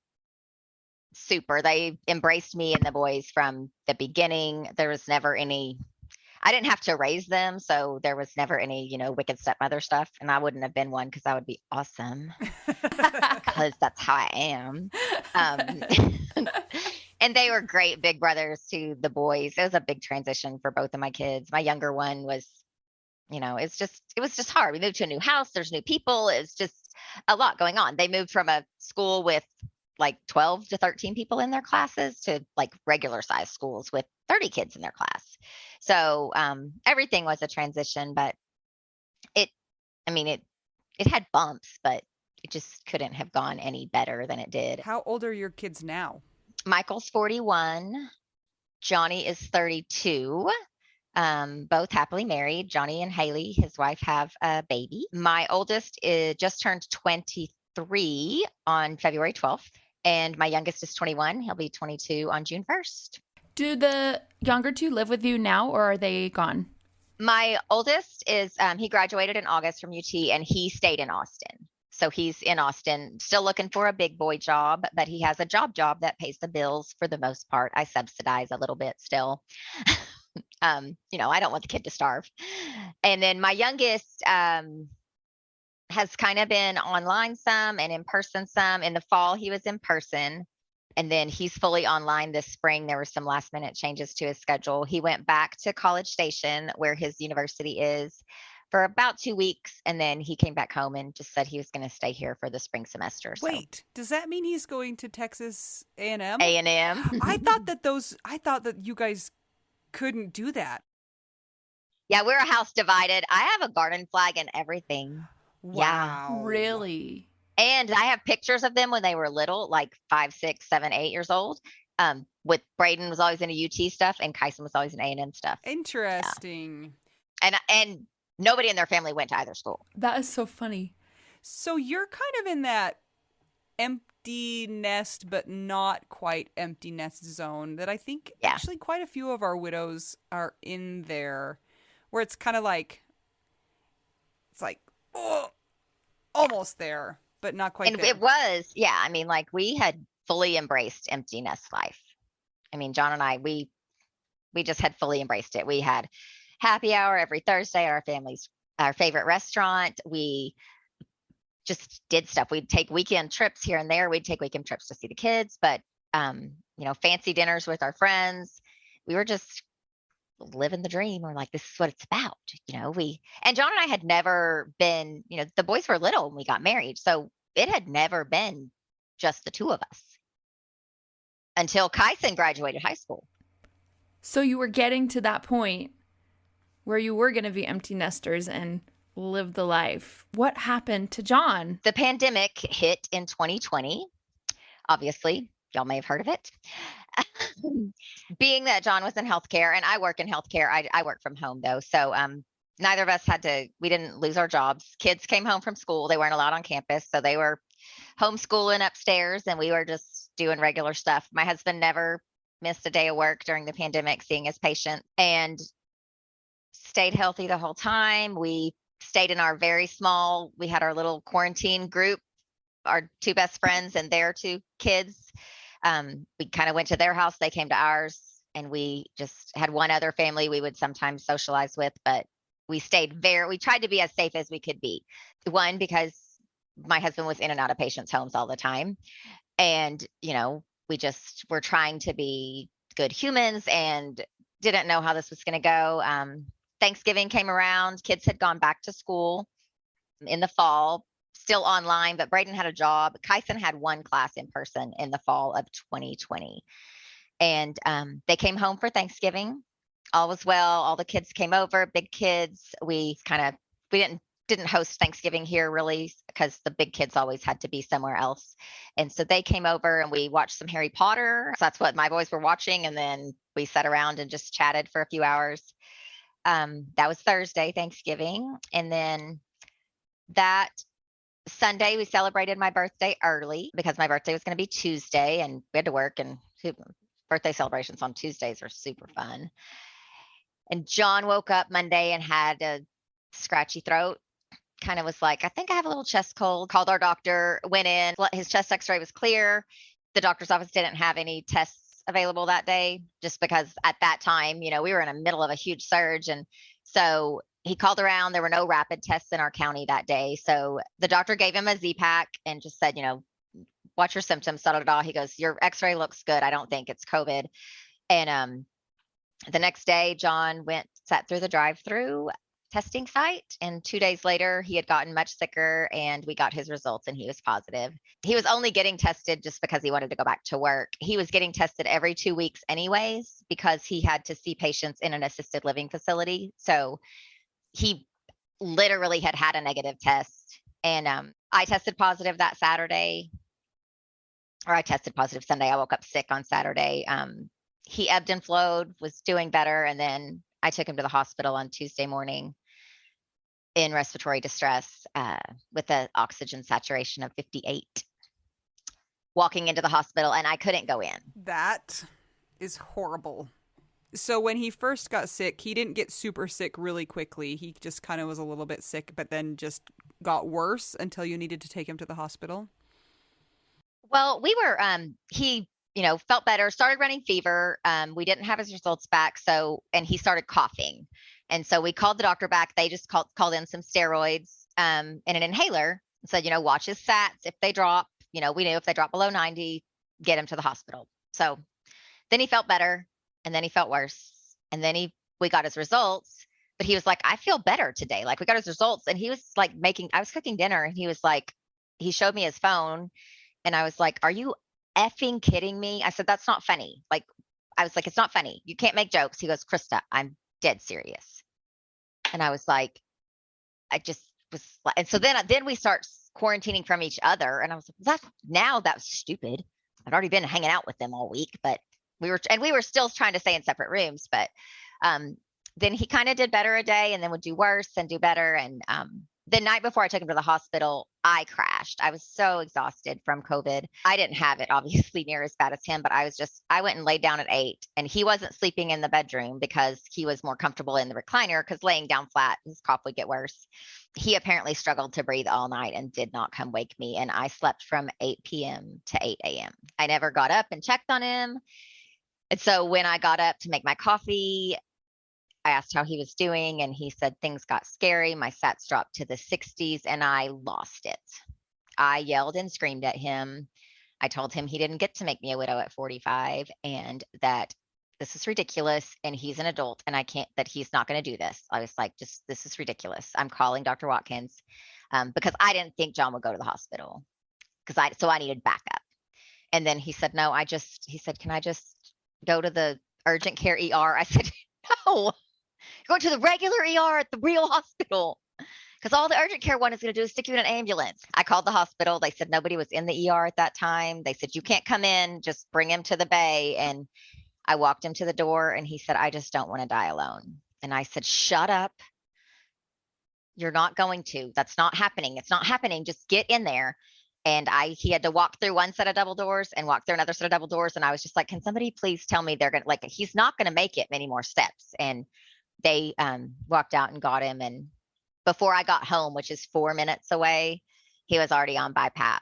super. They embraced me and the boys from the beginning. There was never I didn't have to raise them. So there was never any, wicked stepmother stuff. And I wouldn't have been one, because that would be awesome, because that's how I am. And they were great big brothers to the boys. It was a big transition for both of my kids. My younger one was, it was just hard. We moved to a new house. There's new people. It's just a lot going on. They moved from a school with like 12 to 13 people in their classes to like regular size schools with 30 kids in their class. So everything was a transition, but it had bumps, but it just couldn't have gone any better than it did. How old are your kids now? Michael's 41. Johnny is 32. Both happily married. Johnny and Haley, his wife, have a baby. My oldest just turned 23 on February 12th. And my youngest is 21. He'll be 22 on June 1st. Do the younger two live with you now, or are they gone? My oldest is, he graduated in August from UT, and he stayed in Austin. So he's in Austin, still looking for a big boy job, but he has a job that pays the bills for the most part. I subsidize a little bit still. I don't want the kid to starve. And then my youngest has kind of been online some and in person some. In the fall, he was in person. And then he's fully online this spring. There were some last minute changes to his schedule. He went back to College Station, where his university is, for about 2 weeks. And then he came back home and just said he was going to stay here for the spring semester. So Wait, does that mean he's going to Texas A&M? A&M. I thought that you guys couldn't do that. Yeah, we're a house divided. I have a garden flag and everything. Yeah. Wow. Really? And I have pictures of them when they were little, like 5, 6, 7, 8 years old. With Braden was always into UT stuff, and Kyson was always in A&M stuff. Interesting. Yeah. And nobody in their family went to either school. That is so funny. So you're kind of in that empty nest, but not quite empty nest zone that I think actually quite a few of our widows are in there, where it's kind of like, it's like, oh, almost there, but not quite And there. it was, yeah. I mean, like, we had fully embraced empty nest life. I mean, John and I, we just had fully embraced it. We had happy hour every Thursday at our favorite restaurant. We just did stuff. We'd take weekend trips here and there. We'd take weekend trips to see the kids, but fancy dinners with our friends. We were just living the dream. We're like, this is what it's about. And John and I had never been, the boys were little when we got married. So it had never been just the two of us until Kyson graduated high school. So you were getting to that point where you were going to be empty nesters and live the life. What happened to John? The pandemic hit in 2020. We y'all may have heard of it. Being that John was in healthcare and I work in healthcare, I work from home though. So neither of us we didn't lose our jobs. Kids came home from school. They weren't allowed on campus. So they were homeschooling upstairs and we were just doing regular stuff. My husband never missed a day of work during the pandemic, seeing his patients, and stayed healthy the whole time. We stayed in our we had our little quarantine group, our two best friends and their two kids. We kind of went to their house. They came to ours, and we just had one other family we would sometimes socialize with, but we tried to be as safe as we could be. One, because my husband was in and out of patients' homes all the time. And, we just were trying to be good humans and didn't know how this was going to go. Thanksgiving came around. Kids had gone back to school in the fall, still online, but Braden had a job. Kyson had one class in person in the fall of 2020. And they came home for Thanksgiving. All was well. All the kids came over, big kids. We didn't host Thanksgiving here really because the big kids always had to be somewhere else. And so they came over and we watched some Harry Potter. So that's what my boys were watching. And then we sat around and just chatted for a few hours. That was Thursday, Thanksgiving. And then that Sunday, we celebrated my birthday early because my birthday was going to be Tuesday and we had to work, and birthday celebrations on Tuesdays are super fun. And John woke up Monday and had a scratchy throat. Kind of was like, I think I have a little chest cold. Called our doctor, went in, his chest x-ray was clear. The doctor's office didn't have any tests available that day just because at that time, we were in the middle of a huge surge. And so he called around. There were no rapid tests in our county that day. So the doctor gave him a Z-Pack and just said, watch your symptoms, He goes, your x-ray looks good. I don't think it's COVID. And the next day, John sat through the drive-through testing site, and 2 days later he had gotten much sicker, and we got his results and he was positive. He was only getting tested just because he wanted to go back to work. He was getting tested every 2 weeks anyways because he had to see patients in an assisted living facility. So he literally had a negative test. And I tested positive that Saturday, or I tested positive Sunday. I woke up sick on Saturday. He ebbed and flowed, was doing better, and then I took him to the hospital on Tuesday morning in respiratory distress with an oxygen saturation of 58. Walking into the hospital, and I couldn't go in. That is horrible. So when he first got sick, he didn't get super sick really quickly. He just kind of was a little bit sick, but then just got worse until you needed to take him to the hospital. Well, we were, he felt better, started running fever. We didn't have his results back. And he started coughing. And so we called the doctor back. They just called in some steroids and an inhaler and said, watch his sats. If they drop, we knew if they drop below 90, get him to the hospital. So then he felt better, and then he felt worse. And then we got his results, but he was like, I feel better today. Like, we got his results, and he was like I was cooking dinner, and he was like, he showed me his phone, and I was like, are you effing kidding me? I said, that's not funny. Like, I was like, it's not funny. You can't make jokes. He goes, Krista, I'm dead serious. And I was like, I just was like, and so then we start quarantining from each other. And I was like, that was stupid. I'd already been hanging out with them all week, but we were still trying to stay in separate rooms. But then he kind of did better a day, and then would do worse and do better. And the night before I took him to the hospital, I crashed. I was so exhausted from COVID. I didn't have it obviously near as bad as him, but I went and laid down at 8, and he wasn't sleeping in the bedroom because he was more comfortable in the recliner, because laying down flat, his cough would get worse. He apparently struggled to breathe all night and did not come wake me. And I slept from 8 p.m. to 8 a.m. I never got up and checked on him. And so when I got up to make my coffee, I asked how he was doing, and he said things got scary. My sats dropped to the 60s, and I lost it. I yelled and screamed at him. I told him he didn't get to make me a widow at 45, and that this is ridiculous, and he's an adult, and that he's not going to do this. I was like, this is ridiculous. I'm calling Dr. Watkins because I didn't think John would go to the hospital, so I needed backup. And then he said, no, he said, can I just go to the urgent care ER? I said, no. Go to the regular ER at the real hospital, because all the urgent care one is going to do is stick you in an ambulance. I called the hospital. They said nobody was in the ER at that time. They said, you can't come in, just bring him to the bay. And I walked him to the door, and he said, I just don't want to die alone. And I said, shut up. You're not going to. That's not happening. It's not happening. Just get in there. And he had to walk through one set of double doors and walk through another set of double doors. And I was just like, can somebody please tell me he's not going to make it many more steps. And they walked out and got him. And before I got home, which is 4 minutes away, he was already on bypass.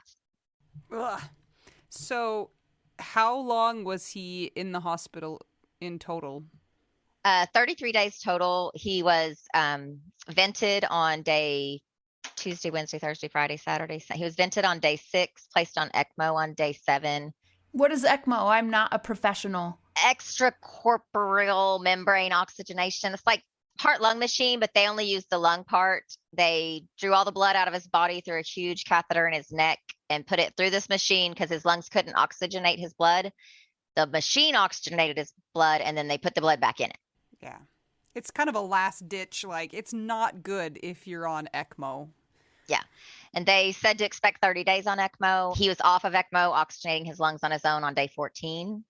Ugh. So how long was he in the hospital in total? 33 days total. He was vented on day Tuesday, Wednesday, Thursday, Friday, Saturday. He was vented on day 6, placed on ECMO on day 7. What is ECMO? I'm not a professional. Extracorporeal membrane oxygenation. It's like heart-lung machine, but they only use the lung part. They drew all the blood out of his body through a huge catheter in his neck and put it through this machine because his lungs couldn't oxygenate his blood. The machine oxygenated his blood, and then they put the blood back in it. Yeah. It's kind of a last ditch. Like, it's not good if you're on ECMO. Yeah. And they said to expect 30 days on ECMO. He was off of ECMO, oxygenating his lungs on his own on day 14.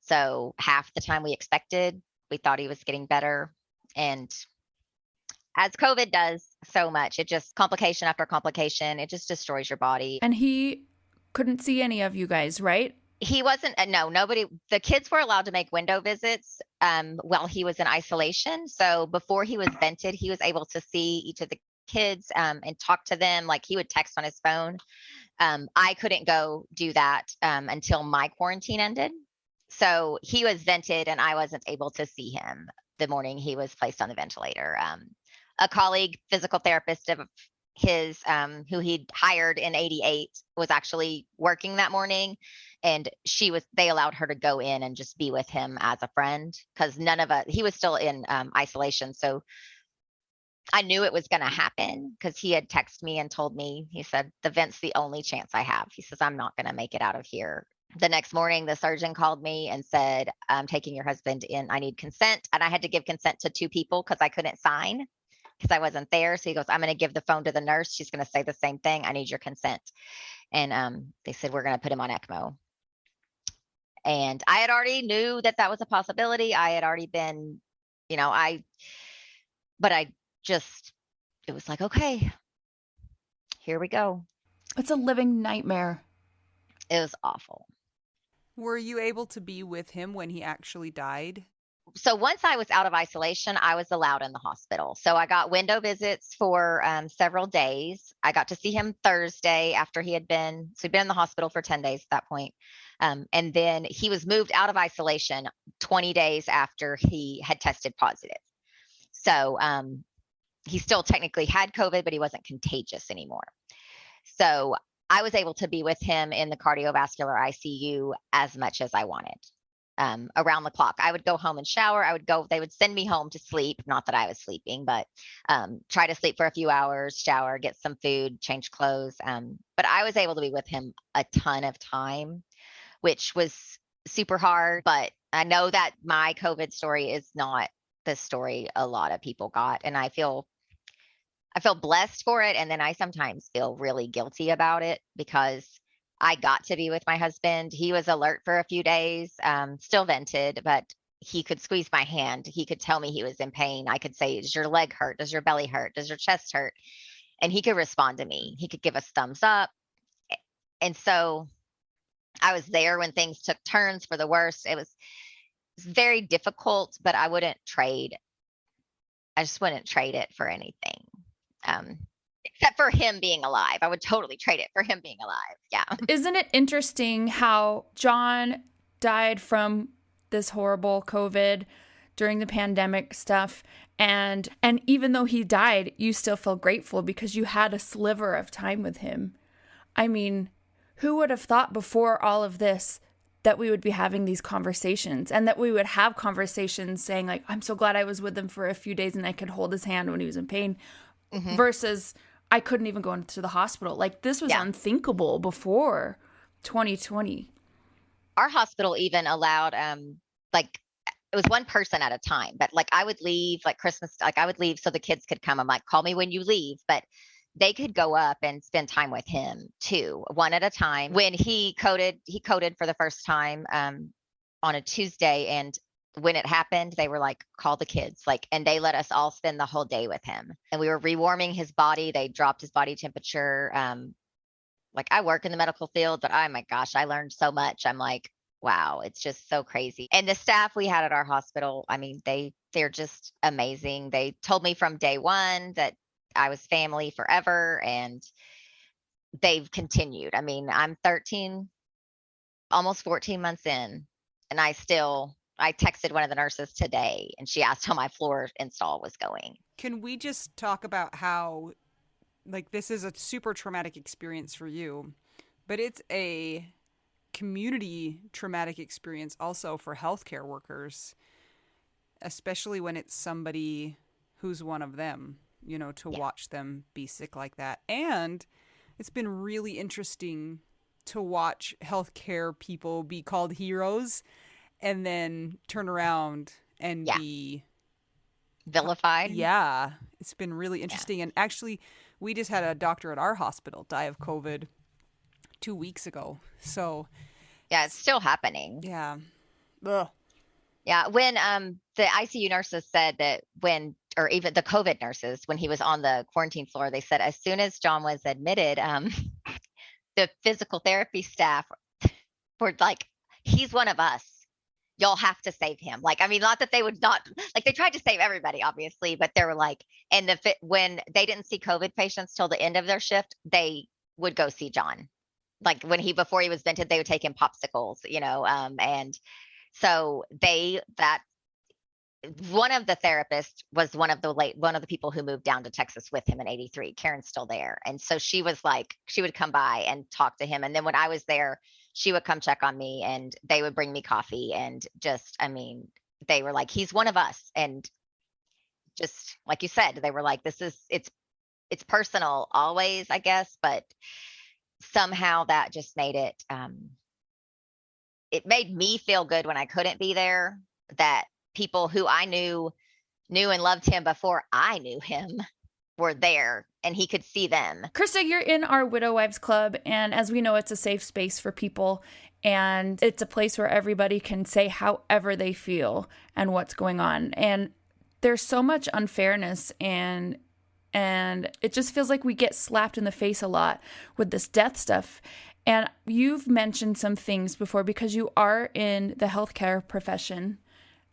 So half the time we expected. We thought he was getting better. And as COVID does so much, it just complication after complication, it just destroys your body. And he couldn't see any of you guys, right? He wasn't, no, nobody, the kids were allowed to make window visits while he was in isolation. So before he was vented, he was able to see each of the kids and talk to them. Like, he would text on his phone. I couldn't go do that until my quarantine ended. So he was vented, and I wasn't able to see him the morning he was placed on the ventilator. A colleague, physical therapist of his, who he'd hired in 88, was actually working that morning, and they allowed her to go in and just be with him as a friend, because he was still in isolation. So I knew it was going to happen, because he had texted me and told me, he said, the vent's the only chance I have. He says, I'm not going to make it out of here. The next morning, the surgeon called me and said, I'm taking your husband in. I need consent. And I had to give consent to 2 people because I couldn't sign because I wasn't there. So he goes, I'm going to give the phone to the nurse. She's going to say the same thing. I need your consent. And they said, we're going to put him on ECMO. And I had already knew that was a possibility. I had already been, but it was like, okay, here we go. It's a living nightmare. It was awful. Were you able to be with him when he actually died? So once I was out of isolation, I was allowed in the hospital. So I got window visits for several days. I got to see him Thursday after he'd been in the hospital for 10 days at that point. And then he was moved out of isolation 20 days after he had tested positive. So he still technically had COVID, but he wasn't contagious anymore. So I was able to be with him in the cardiovascular ICU as much as I wanted. Around the clock, I would go home and shower. They would send me home to sleep. Not that I was sleeping, but try to sleep for a few hours, shower, get some food, change clothes. But I was able to be with him a ton of time, which was super hard. But I know that my COVID story is not the story a lot of people got. And I feel blessed for it. And then I sometimes feel really guilty about it because I got to be with my husband. He was alert for a few days, still vented, but he could squeeze my hand. He could tell me he was in pain. I could say, does your leg hurt? Does your belly hurt? Does your chest hurt? And he could respond to me. He could give us thumbs up. And so I was there when things took turns for the worst. It was very difficult, but I just wouldn't trade it for anything. Except for him being alive. I would totally trade it for him being alive. Yeah. Isn't it interesting how John died from this horrible COVID during the pandemic stuff? And even though he died, you still feel grateful because you had a sliver of time with him. I mean, who would have thought before all of this that we would be having these conversations and that we would have conversations saying like, I'm so glad I was with him for a few days and I could hold his hand when he was in pain, versus I couldn't even go into the hospital. Like this was unthinkable before 2020. Our hospital even allowed, like it was one person at a time, but like I would leave like Christmas, like I would leave so the kids could come. I'm like, call me when you leave, but they could go up and spend time with him too, one at a time. When he coded for the first time on a Tuesday. And when it happened, they were like, call the kids, like, and they let us all spend the whole day with him. And we were rewarming his body. They dropped his body temperature. Like I work in the medical field, but oh my gosh, I learned so much. I'm like, wow, it's just so crazy. And the staff we had at our hospital, I mean, they're just amazing. They told me from day one that I was family forever, and they've continued. I mean, I'm 13, almost 14 months in, and I texted one of the nurses today and she asked how my floor install was going. Can we just talk about how, like, this is a super traumatic experience for you, but it's a community traumatic experience also for healthcare workers, especially when it's somebody who's one of them, you know, to watch them be sick like that. And it's been really interesting to watch healthcare people be called heroes and then turn around and be vilified. Yeah, it's been really interesting. And actually, we just had a doctor at our hospital die of COVID 2 weeks ago. So yeah, it's still happening. Yeah. Ugh. Yeah, when the ICU nurses said that or even the COVID nurses, when he was on the quarantine floor, they said as soon as John was admitted, the physical therapy staff were like, he's one of us. Y'all have to save him. Like, I mean, not that they would not, like they tried to save everybody, obviously, but they were like, and when they didn't see COVID patients till the end of their shift, they would go see John. Like before he was vented, they would take him popsicles, you know, and so one of the therapists was one of the people who moved down to Texas with him in '83. Karen's still there. And so she was like, she would come by and talk to him. And then when I was there, she would come check on me and they would bring me coffee and just, I mean, they were like, he's one of us. And just like you said, they were like, it's personal always, I guess, but somehow that just made it, it made me feel good when I couldn't be there, that people who I knew and loved him before I knew him were there and he could see them. Krista, you're in our Widow Wives Club, and as we know, it's a safe space for people, and it's a place where everybody can say however they feel and what's going on. And there's so much unfairness, and it just feels like we get slapped in the face a lot with this death stuff. And you've mentioned some things before, because you are in the healthcare profession,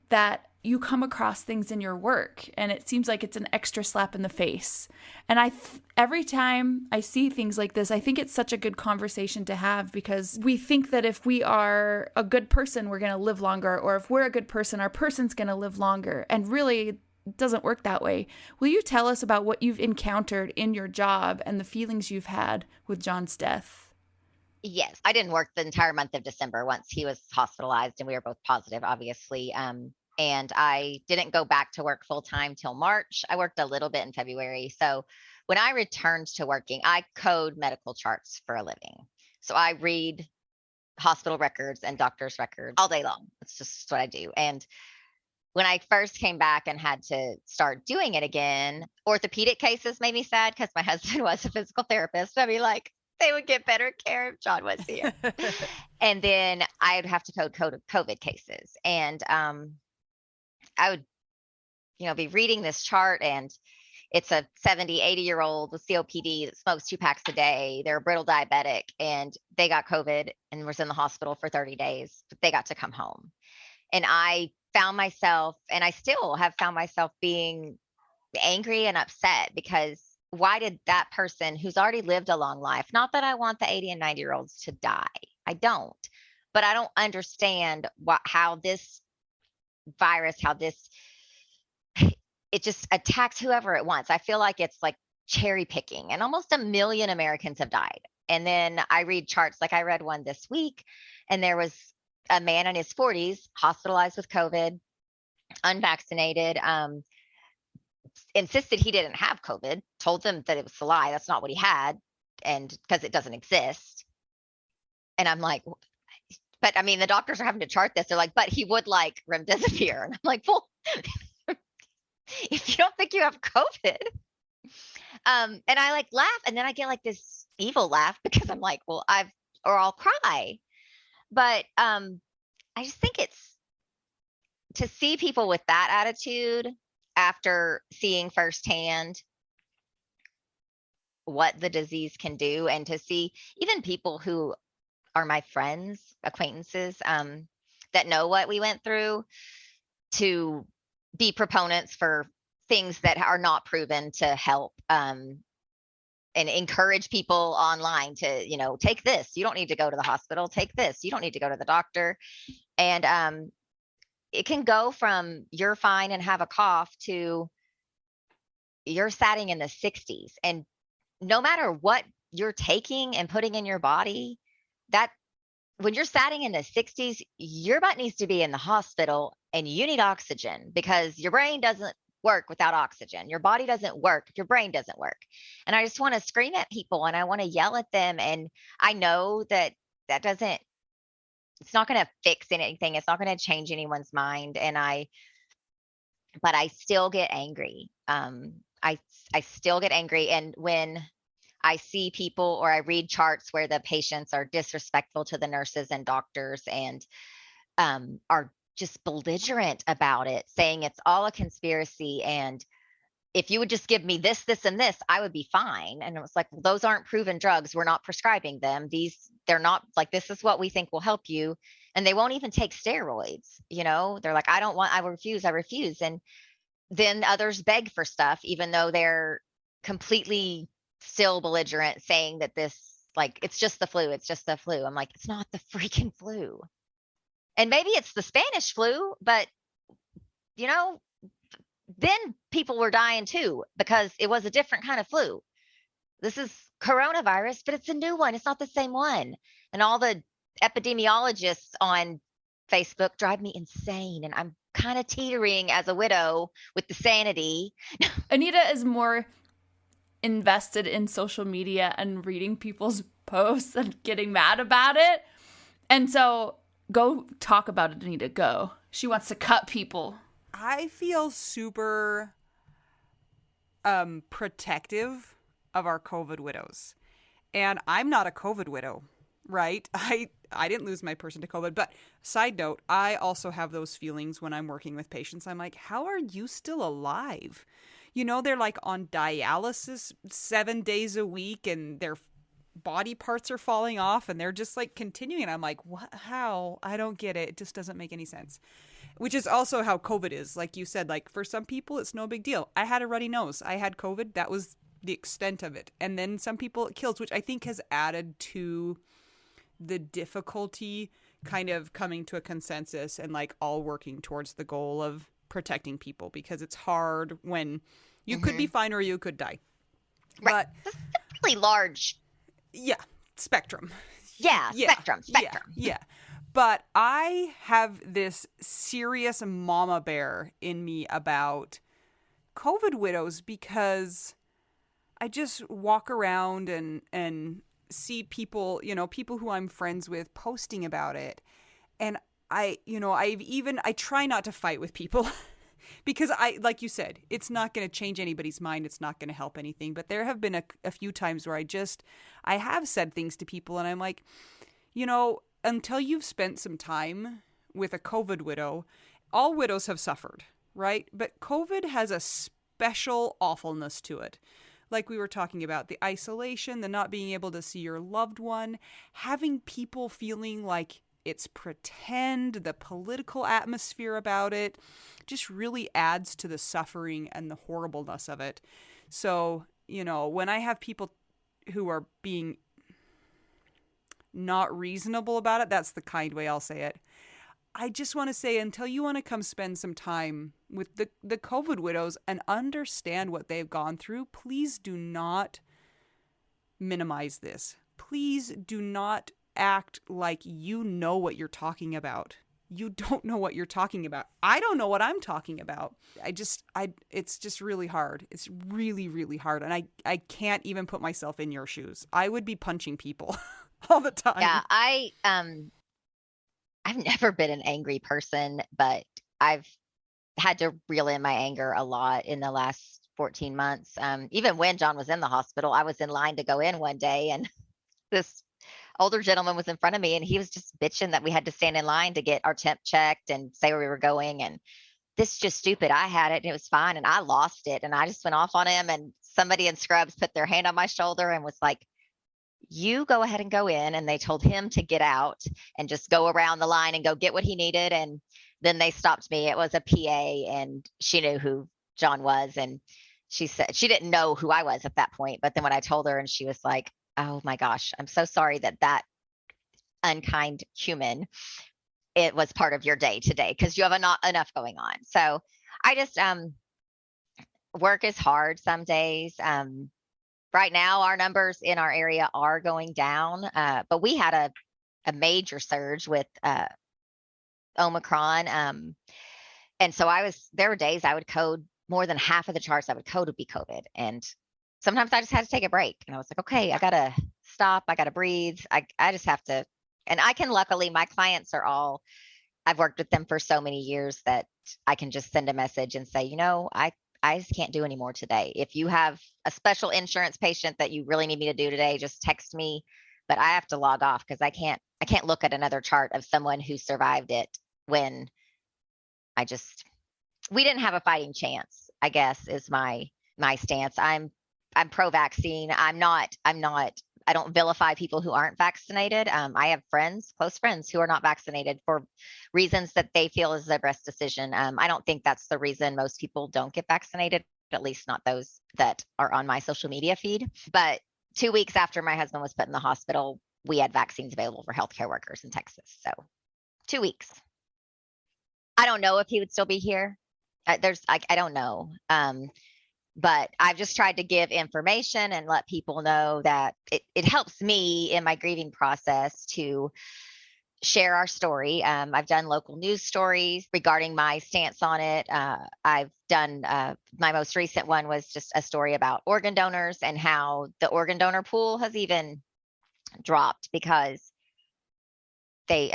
that you come across things in your work and it seems like it's an extra slap in the face. And every time I see things like this, I think it's such a good conversation to have, because we think that if we are a good person, we're going to live longer, or if we're a good person, our person's going to live longer. And really, it doesn't work that way. Will you tell us about what you've encountered in your job and the feelings you've had with John's death? Yes, I didn't work the entire month of December once he was hospitalized, and we were both positive, obviously. And I didn't go back to work full time till March. I worked a little bit in February. So when I returned to working, I code medical charts for a living. So I read hospital records and doctor's records all day long. It's just what I do. And when I first came back and had to start doing it again, orthopedic cases made me sad because my husband was a physical therapist. I mean, like, they would get better care if John was here. And then I would have to code COVID cases. And I would, be reading this chart, and it's a 70, 80-year-old with COPD that smokes 2 packs a day. They're a brittle diabetic, and they got COVID and was in the hospital for 30 days, but they got to come home. And I found myself, and I still have found myself being angry and upset, because why did that person who's already lived a long life, not that I want the 80 and 90-year-olds to die, I don't, but I don't understand how this virus, it just attacks whoever it wants. I feel like it's like cherry picking, and almost 1 million Americans have died. And then I read charts, like I read one this week, and there was a man in his 40s hospitalized with COVID, unvaccinated, insisted he didn't have COVID, told them that it was a lie. That's not what he had. And because it doesn't exist. And I'm like, but I mean, the doctors are having to chart this. They're like, but he would like remdesivir. And I'm like, well, if you don't think you have COVID. And I like laugh, and then I get like this evil laugh, because I'm like, well, or I'll cry. But I just think it's to see people with that attitude after seeing firsthand what the disease can do, and to see even people who are my friends, acquaintances, that know what we went through, to be proponents for things that are not proven to help, and encourage people online to, take this. You don't need to go to the hospital. Take this. You don't need to go to the doctor. And it can go from you're fine and have a cough to you're sitting in the 60s. And no matter what you're taking and putting in your body, that when you're sitting in the 60s, your butt needs to be in the hospital, and you need oxygen, because your brain doesn't work without oxygen. Your body doesn't work if your brain doesn't work. And I just want to scream at people, and I want to yell at them. And I know that it's not going to fix anything. It's not going to change anyone's mind. But I still get angry. I still get angry. And when I see people, or I read charts where the patients are disrespectful to the nurses and doctors, and are just belligerent about it, saying it's all a conspiracy. And if you would just give me this, this, and this, I would be fine. And it was like, well, those aren't proven drugs. We're not prescribing them. They're not like, this is what we think will help you. And they won't even take steroids. They're like, I refuse. And then others beg for stuff, even though they're completely still belligerent, saying that this, like, it's just the flu. It's just the flu. I'm like, it's not the freaking flu. And maybe it's the Spanish flu, but then people were dying too, because it was a different kind of flu. This is coronavirus, but it's a new one. It's not the same one. And all the epidemiologists on Facebook drive me insane. And I'm kind of teetering as a widow with the sanity. Anita is more invested in social media and reading people's posts and getting mad about it. And so go talk about it, Anita. Go. She wants to cut people. I feel super protective of our COVID widows. And I'm not a COVID widow, right? I didn't lose my person to COVID. But side note, I also have those feelings when I'm working with patients. I'm like, how are you still alive? They're like on dialysis 7 days a week, and they're body parts are falling off and they're just like continuing. I'm like, what? How? I don't get it. It just doesn't make any sense. Which is also how COVID is. Like you said, like for some people, it's no big deal. I had a runny nose. I had COVID. That was the extent of it. And then some people it kills, which I think has added to the difficulty kind of coming to a consensus and like all working towards the goal of protecting people, because it's hard when you could be fine or you could die. Right. But This is a really large. yeah, spectrum. Yeah, spectrum. Yeah. But I have this serious mama bear in me about COVID widows, because I just walk around and see people, people who I'm friends with posting about it. And I try not to fight with people because like you said, it's not going to change anybody's mind. It's not going to help anything. But there have been a few times where I have said things to people and I'm like, until you've spent some time with a COVID widow, all widows have suffered, right? But COVID has a special awfulness to it. Like we were talking about, the isolation, the not being able to see your loved one, having people feeling like it's pretend, the political atmosphere about it just really adds to the suffering and the horribleness of it. So, when I have people who are being not reasonable about it, that's the kind way I'll say it. I just want to say, until you want to come spend some time with the COVID widows and understand what they've gone through, please do not minimize this. Please do not act like you know what you're talking about. You don't know what you're talking about. I don't know what I'm talking about. It's just really hard. It's really, really hard. And I can't even put myself in your shoes. I would be punching people all the time. Yeah, I've never been an angry person, but I've had to reel in my anger a lot in the last 14 months. Even when John was in the hospital, I was in line to go in one day and this older gentleman was in front of me and he was just bitching that we had to stand in line to get our temp checked and say where we were going. And this is just stupid. I had it and it was fine. And I lost it. And I just went off on him, and somebody in scrubs put their hand on my shoulder and was like, you go ahead and go in. And they told him to get out and just go around the line and go get what he needed. And then they stopped me. It was a PA and she knew who John was. And she said she didn't know who I was at that point. But then when I told her, and she was like, oh my gosh, I'm so sorry that unkind human, it was part of your day today because you have not enough going on. So I just, work is hard some days. Right now, our numbers in our area are going down, but we had a major surge with Omicron. And so there were days I would code more than half of the charts I would code would be COVID. And sometimes I just had to take a break. And I was like, okay, I got to stop. I got to breathe. I just have to. And I can, luckily, my clients are all, I've worked with them for so many years that I can just send a message and say, I just can't do any more today. If you have a special insurance patient that you really need me to do today, just text me. But I have to log off because I can't look at another chart of someone who survived it when we didn't have a fighting chance, I guess, is my stance. I'm pro-vaccine. I don't vilify people who aren't vaccinated. I have close friends who are not vaccinated for reasons that they feel is their best decision. I don't think that's the reason most people don't get vaccinated, at least not those that are on my social media feed. But 2 weeks after my husband was put in the hospital, we had vaccines available for healthcare workers in Texas. So 2 weeks. I don't know if he would still be here. I don't know. But I've just tried to give information and let people know that it helps me in my grieving process to share our story. I've done local news stories regarding my stance on it. I've done, my most recent one was just a story about organ donors and how the organ donor pool has even dropped because I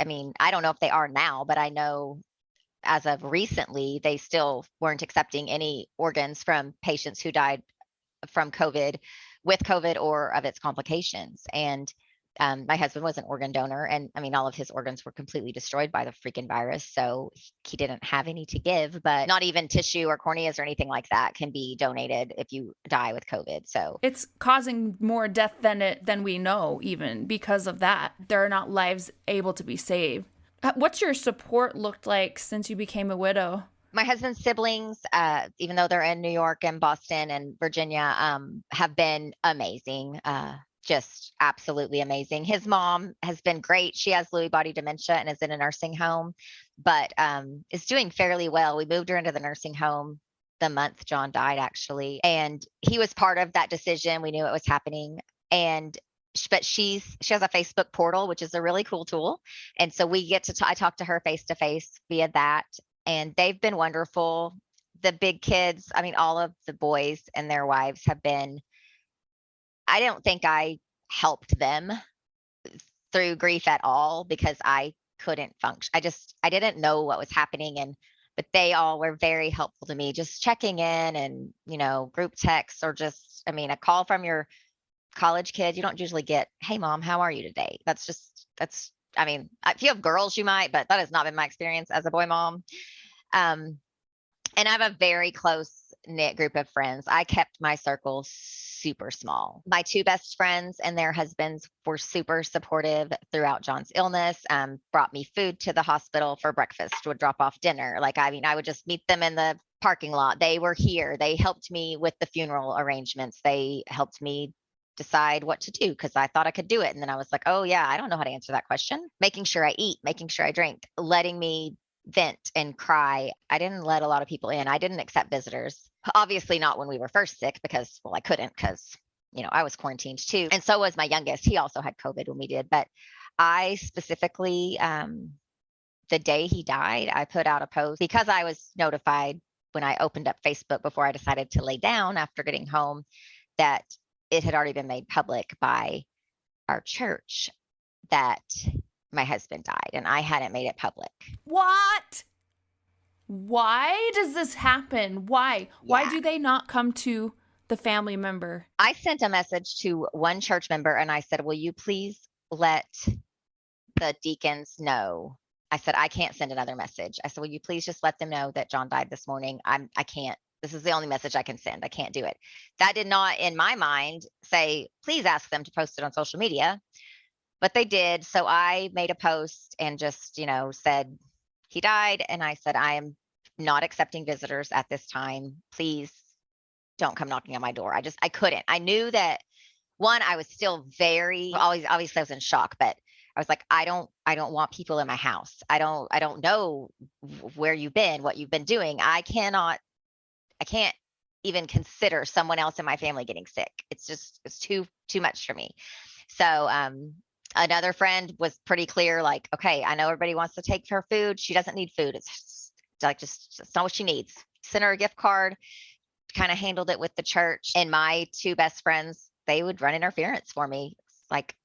don't know if they are now, but I know as of recently, they still weren't accepting any organs from patients who died from COVID, with COVID, or of its complications. And My husband was an organ donor, and I mean, all of his organs were completely destroyed by the freaking virus. So he didn't have any to give, but not even tissue or corneas or anything like that can be donated if you die with COVID. So It's causing more death than we know, even because of that. There are not lives able to be saved. What's your support looked like since you became a widow? my husband's siblings, even though they're in New York and Boston and Virginia, have been amazing. Just absolutely amazing. His mom has been great. She has Lewy body dementia and is in a nursing home, but is doing fairly well. We moved her into the nursing home the month John died, actually, and he was part of that decision. We knew it was happening, and but she has a Facebook portal, which is a really cool tool, and so we get to I talk to her face to face via that, and they've been wonderful. The big kids, I mean, all of the boys and their wives have been. I don't think I helped them through grief at all because I couldn't function. I didn't know what was happening, but they all were very helpful to me, just checking in and, group texts or just, I mean, a call from your college kid. You don't usually get, "Hey mom, how are you today?" I mean, if you have girls, you might, but that has not been my experience as a boy mom. And I have a very close knit group of friends. I kept my circle super small. My two best friends and their husbands were super supportive throughout John's illness, brought me food to the hospital for breakfast, would drop off dinner. I would just meet them in the parking lot. They were here. They helped me with the funeral arrangements. They helped me decide what to do because I thought I could do it. And then I was like, oh yeah, I don't know how to answer that question. Making sure I eat, making sure I drink, letting me vent and cry. I didn't let a lot of people in. I didn't accept visitors. Obviously not when we were first sick because, well, I couldn't because, I was quarantined too. And so was my youngest. He also had COVID when we did. But I specifically, the day he died, I put out a post because I was notified when I opened up Facebook before I decided to lay down after getting home that it had already been made public by our church that my husband died and I hadn't made it public. What? Why does this happen? Why? Yeah. Why do they not come to the family member? I sent a message to one church member and I said, will you please let the deacons know? I said, I can't send another message. I said, will you please just let them know that John died this morning? I can't. This is the only message I can send. I can't do it. That did not, in my mind, say, please ask them to post it on social media. But they did. So I made a post and just, said he died. And I said, I am not accepting visitors at this time. Please don't come knocking on my door. I couldn't. I knew that one, I was still obviously I was in shock, but I was like, I don't want people in my house. I don't know where you've been, what you've been doing. I can't even consider someone else in my family getting sick. It's too much for me. So, another friend was pretty clear, like, okay, I know everybody wants to take her food. She doesn't need food. It's not what she needs. Sent her a gift card, kind of handled it with the church. And my two best friends, they would run interference for me. Like,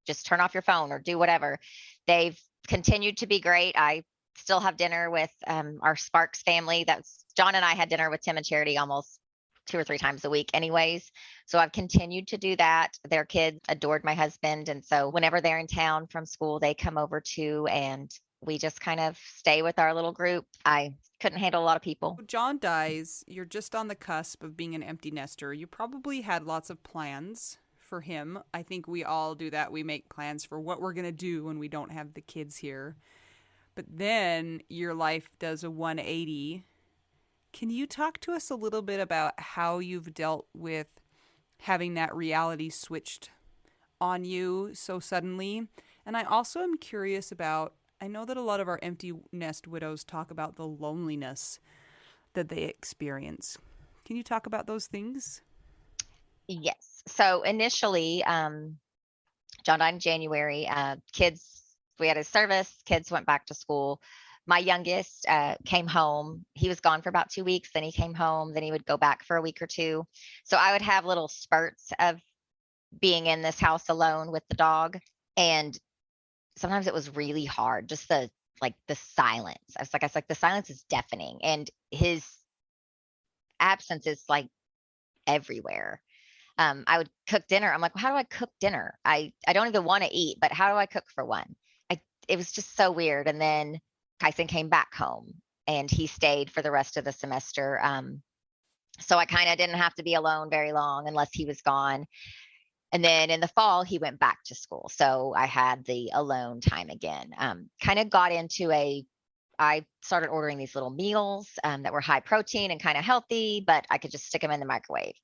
just turn off your phone or do whatever. They've continued to be great. I still have dinner with our Sparks family. John and I had dinner with Tim and Charity almost 2 or 3 times a week anyways. So I've continued to do that. Their kids adored my husband. And so whenever they're in town from school, they come over too. And we just kind of stay with our little group. I couldn't handle a lot of people. John dies. You're just on the cusp of being an empty nester. You probably had lots of plans for him. I think we all do that. We make plans for what we're going to do when we don't have the kids here. But then your life does a 180. Can you talk to us a little bit about how you've dealt with having that reality switched on you so suddenly? And I also am curious about, I know that a lot of our empty nest widows talk about the loneliness that they experience. Can you talk about those things? Yes. So initially, John died in January. We had his service, kids went back to school. My youngest came home. He was gone for about 2 weeks. Then he came home. Then he would go back for a week or two. So I would have little spurts of being in this house alone with the dog. And sometimes it was really hard. Just the silence. I was like, the silence is deafening. And his absence is like everywhere. I would cook dinner. I'm like, well, how do I cook dinner? I don't even want to eat, but how do I cook for one? It was just so weird. And then Kyson came back home and he stayed for the rest of the semester. So I kind of didn't have to be alone very long unless he was gone. And then in the fall, he went back to school. So I had the alone time again. Kind of got into I started ordering these little meals that were high protein and kind of healthy, but I could just stick them in the microwave.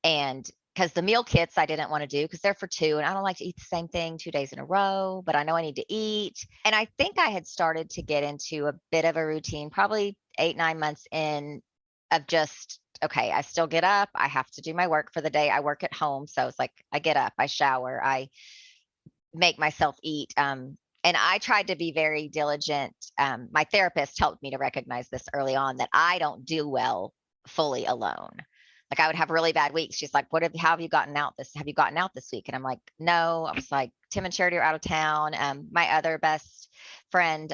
And because the meal kits I didn't want to do because they're for two and I don't like to eat the same thing 2 days in a row, but I know I need to eat. And I think I had started to get into a bit of a routine, probably 8, 9 months in, of just, okay, I still get up. I have to do my work for the day. I work at home. So it's like, I get up, I shower, I make myself eat. And I tried to be very diligent. My therapist helped me to recognize this early on, that I don't do well fully alone. Like I would have really bad weeks. She's like, how have you gotten out have you gotten out this week? And I'm like, no. I was like, Tim and Charity are out of town. My other best friend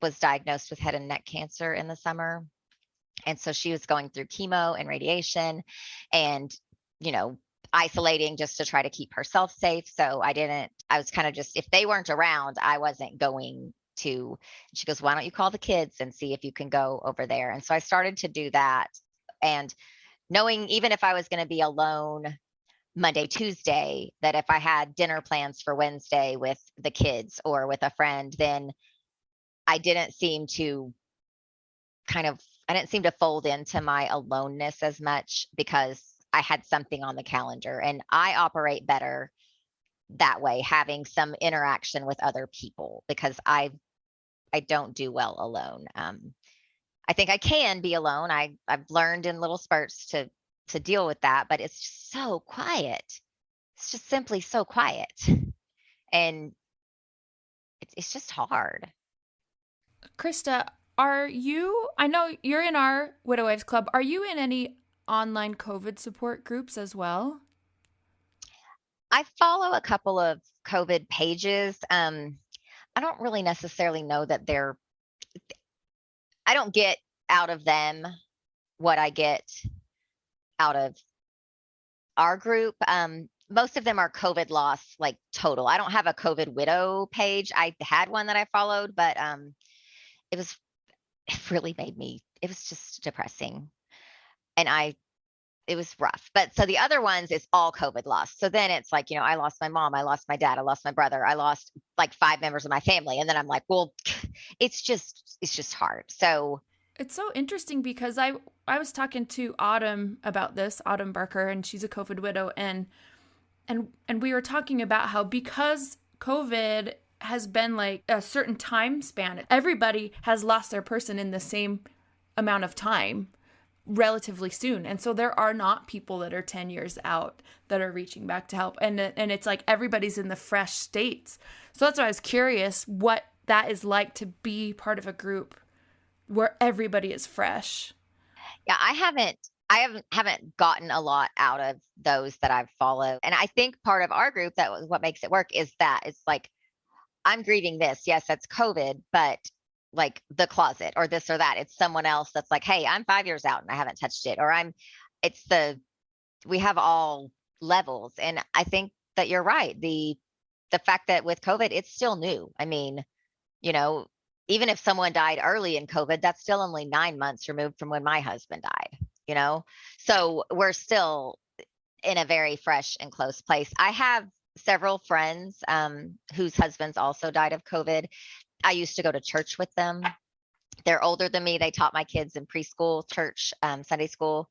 was diagnosed with head and neck cancer in the summer. And so she was going through chemo and radiation and, isolating just to try to keep herself safe. So I was kind of just, if they weren't around, I wasn't going to. She goes, why don't you call the kids and see if you can go over there? And so I started to do that. And knowing even if I was going to be alone Monday, Tuesday, that if I had dinner plans for Wednesday with the kids or with a friend, then I didn't seem to fold into my aloneness as much because I had something on the calendar, and I operate better that way, having some interaction with other people, because I don't do well alone. I think I can be alone. I've learned in little spurts to deal with that, but it's just so quiet. It's just simply so quiet. And it's just hard. Krista, I know you're in our Widow Wives Club. Are you in any online COVID support groups as well? I follow a couple of COVID pages. I don't really necessarily know that I don't get out of them what I get out of our group. Most of them are COVID loss, like total. I don't have a COVID widow page. I had one that I followed, but it really it was just depressing. And it was rough. But so the other ones is all COVID loss. So then it's like, I lost my mom, I lost my dad, I lost my brother, I lost like 5 members of my family. And then I'm like, well, it's just hard. So it's so interesting because I was talking to Autumn about this, Autumn Barker, and she's a COVID widow, and we were talking about how because COVID has been like a certain time span, everybody has lost their person in the same amount of time relatively soon. And so there are not people that are 10 years out that are reaching back to help. And it's like everybody's in the fresh states. So that's why I was curious what that is like to be part of a group where everybody is fresh. Yeah, I haven't gotten a lot out of those that I've followed. And I think part of our group, that was what makes it work, is that it's like, I'm grieving this. Yes, that's COVID, but like the closet or this or that, it's someone else that's like, hey, I'm 5 years out and I haven't touched it. Or we have all levels. And I think that you're right. The fact that with COVID, it's still new. I mean, even if someone died early in COVID, that's still only 9 months removed from when my husband died, so we're still in a very fresh and close place. I have several friends whose husbands also died of COVID. I used to go to church with them. They're older than me. They taught my kids in preschool, church, Sunday school.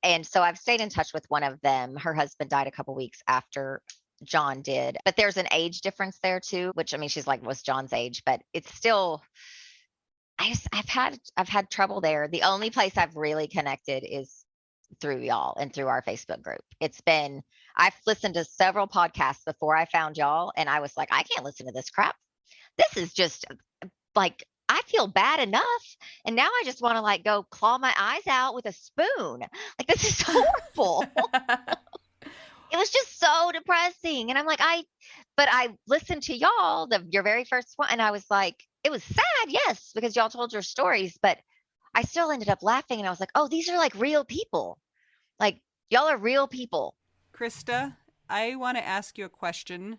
And so I've stayed in touch with one of them. Her husband died a couple weeks after John did, but there's an age difference there too, which, I mean, she's like, was John's age, but it's still, I've had trouble there. The only place I've really connected is through y'all and through our Facebook group. I've listened to several podcasts before I found y'all, and I was like, I can't listen to this crap. This is just like, I feel bad enough. And now I just want to like go claw my eyes out with a spoon. Like, this is horrible. It was just so depressing. And I'm like, but I listened to y'all, your very first one. And I was like, it was sad. Yes. Because y'all told your stories, but I still ended up laughing. And I was like, oh, these are like real people. Like, Y'all are real people. Krista, I want to ask you a question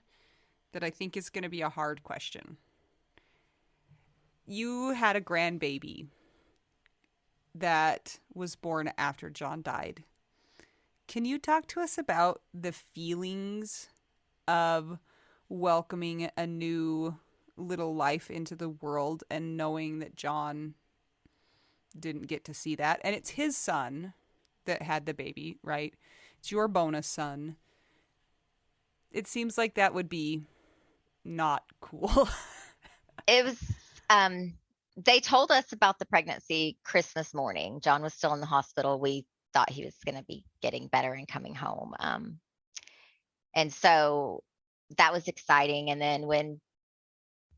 that I think is going to be a hard question. You had a grandbaby that was born after John died. Can you talk to us about the feelings of welcoming a new little life into the world and knowing that John didn't get to see that? And it's his son that had the baby, right? It's your bonus son. It seems like that would be not cool. It was, they told us about the pregnancy Christmas morning. John was still in the hospital. We thought he was going to be getting better and coming home. And so that was exciting. And then when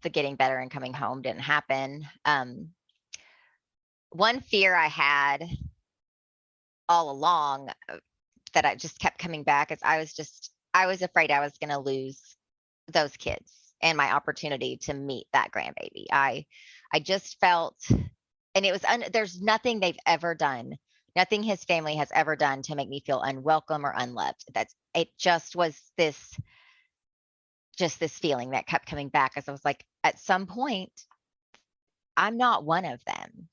the getting better and coming home didn't happen, one fear I had all along that I just kept coming back is I was afraid I was going to lose those kids and my opportunity to meet that grandbaby. I just felt, and it was, there's nothing they've ever done, nothing his family has ever done to make me feel unwelcome or unloved. It just was this feeling that kept coming back as I was like, at some point, I'm not one of them.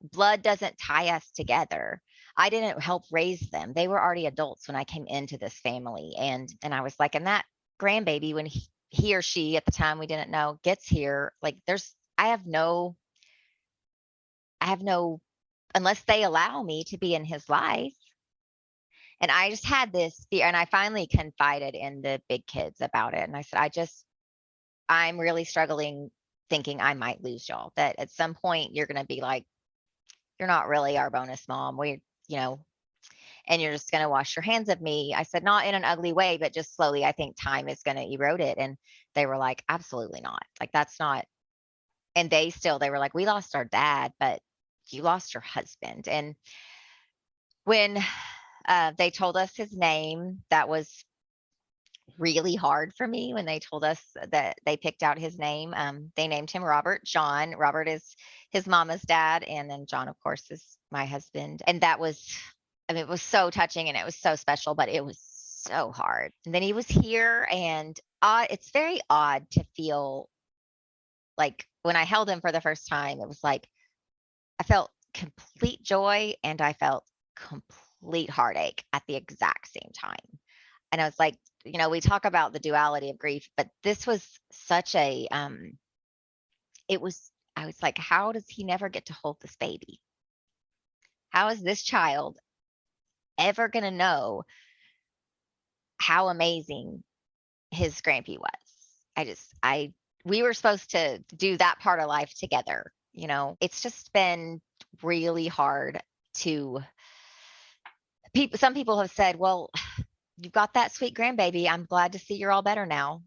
Blood doesn't tie us together. I didn't help raise them. They were already adults when I came into this family. And I was like, and that grandbaby, when he or she at the time we didn't know gets here, like I have no, unless they allow me to be in his life. And I just had this fear, and I finally confided in the big kids about it. And I said, I'm really struggling thinking I might lose y'all, that at some point you're going to be like, you're not really our bonus mom. And you're just going to wash your hands of me. I said, not in an ugly way, but just slowly. I think time is going to erode it. And they were like, absolutely not. Like, that's not. And they were like, we lost our dad, but you lost your husband. And when they told us his name, that was really hard for me when they told us that they picked out his name. They named him Robert. John. Robert is his mama's dad. And then John, of course, is my husband. And that was, it was so touching and it was so special, but it was so hard. And then he was here, and it's very odd to feel like when I held him for the first time, it was like I felt complete joy and I felt complete heartache at the exact same time. And I was like, we talk about the duality of grief, but this was such a, I was like, how does he never get to hold this baby? How is this child ever going to know how amazing his grandpa was? We were supposed to do that part of life together. It's just been really hard some people have said, well, you've got that sweet grandbaby. I'm glad to see you're all better now.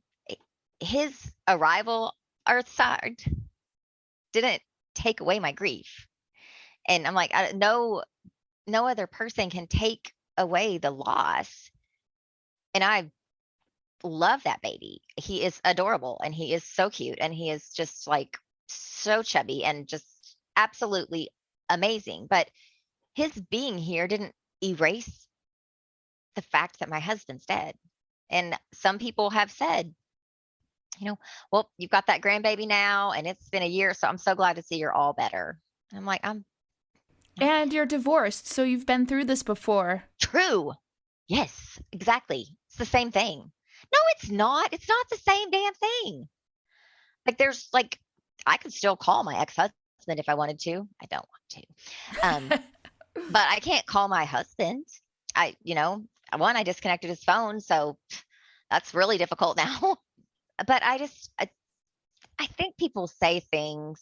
His arrival earthside didn't take away my grief. And I'm like, no other person can take away the loss. And I love that baby. He is adorable and he is so cute and he is just like so chubby and just absolutely amazing. But his being here didn't erase the fact that my husband's dead. And some people have said, well, you've got that grandbaby now and it's been a year, so I'm so glad to see you're all better. And I'm like, And you're divorced, so you've been through this before. True. Yes, exactly. It's the same thing. No, it's not. It's not the same damn thing. Like, I could still call my ex-husband if I wanted to. I don't want to. But I can't call my husband. I disconnected his phone, so that's really difficult now. But I think people say things,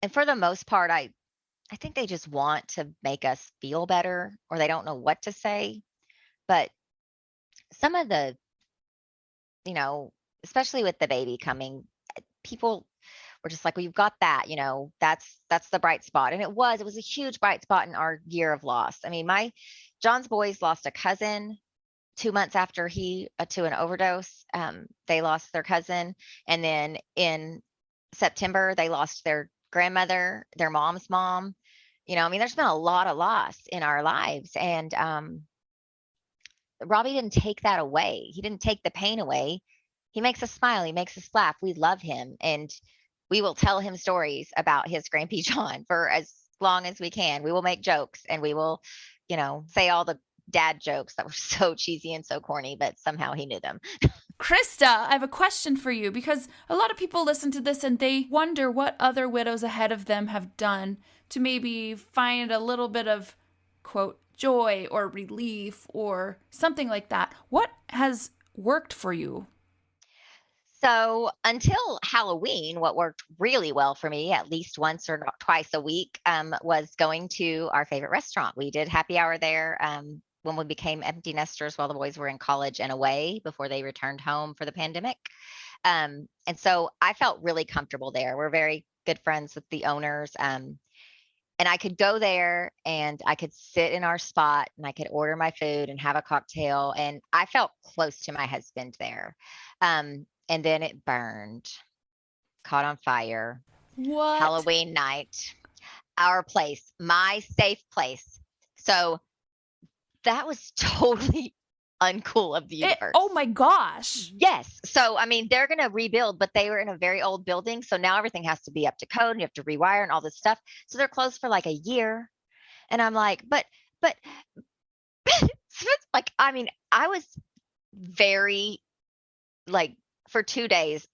and for the most part, I think they just want to make us feel better, or they don't know what to say. But some of the, especially with the baby coming, people were just like, well, you've got that, that's the bright spot. And it was a huge bright spot in our year of loss. I mean, John's boys lost a cousin 2 months after to an overdose. They lost their cousin. And then in September, they lost their grandmother, their mom's mom. I mean, there's been a lot of loss in our lives. And Robbie didn't take that away. He didn't take the pain away. He makes us smile. He makes us laugh. We love him. And we will tell him stories about his Grandpa John for as long as we can. We will make jokes and we will, say all the dad jokes that were so cheesy and so corny, but somehow he knew them. Krista, I have a question for you, because a lot of people listen to this and they wonder what other widows ahead of them have done to maybe find a little bit of, quote, joy or relief or something like that. What has worked for you? So until Halloween, what worked really well for me, at least once or twice a week, was going to our favorite restaurant. We did happy hour there when we became empty nesters while the boys were in college and away before they returned home for the pandemic. And so I felt really comfortable there. We're very good friends with the owners. And I could go there and I could sit in our spot and I could order my food and have a cocktail. And I felt close to my husband there. And then it burned, caught on fire. What? Halloween night, our place, my safe place. So that was totally uncool of the universe. Oh my gosh. Yes. So, I mean, they're going to rebuild, but they were in a very old building. So now everything has to be up to code and you have to rewire and all this stuff. So they're closed for like a year. And I'm like, but like, I mean, I was very like, for 2 days,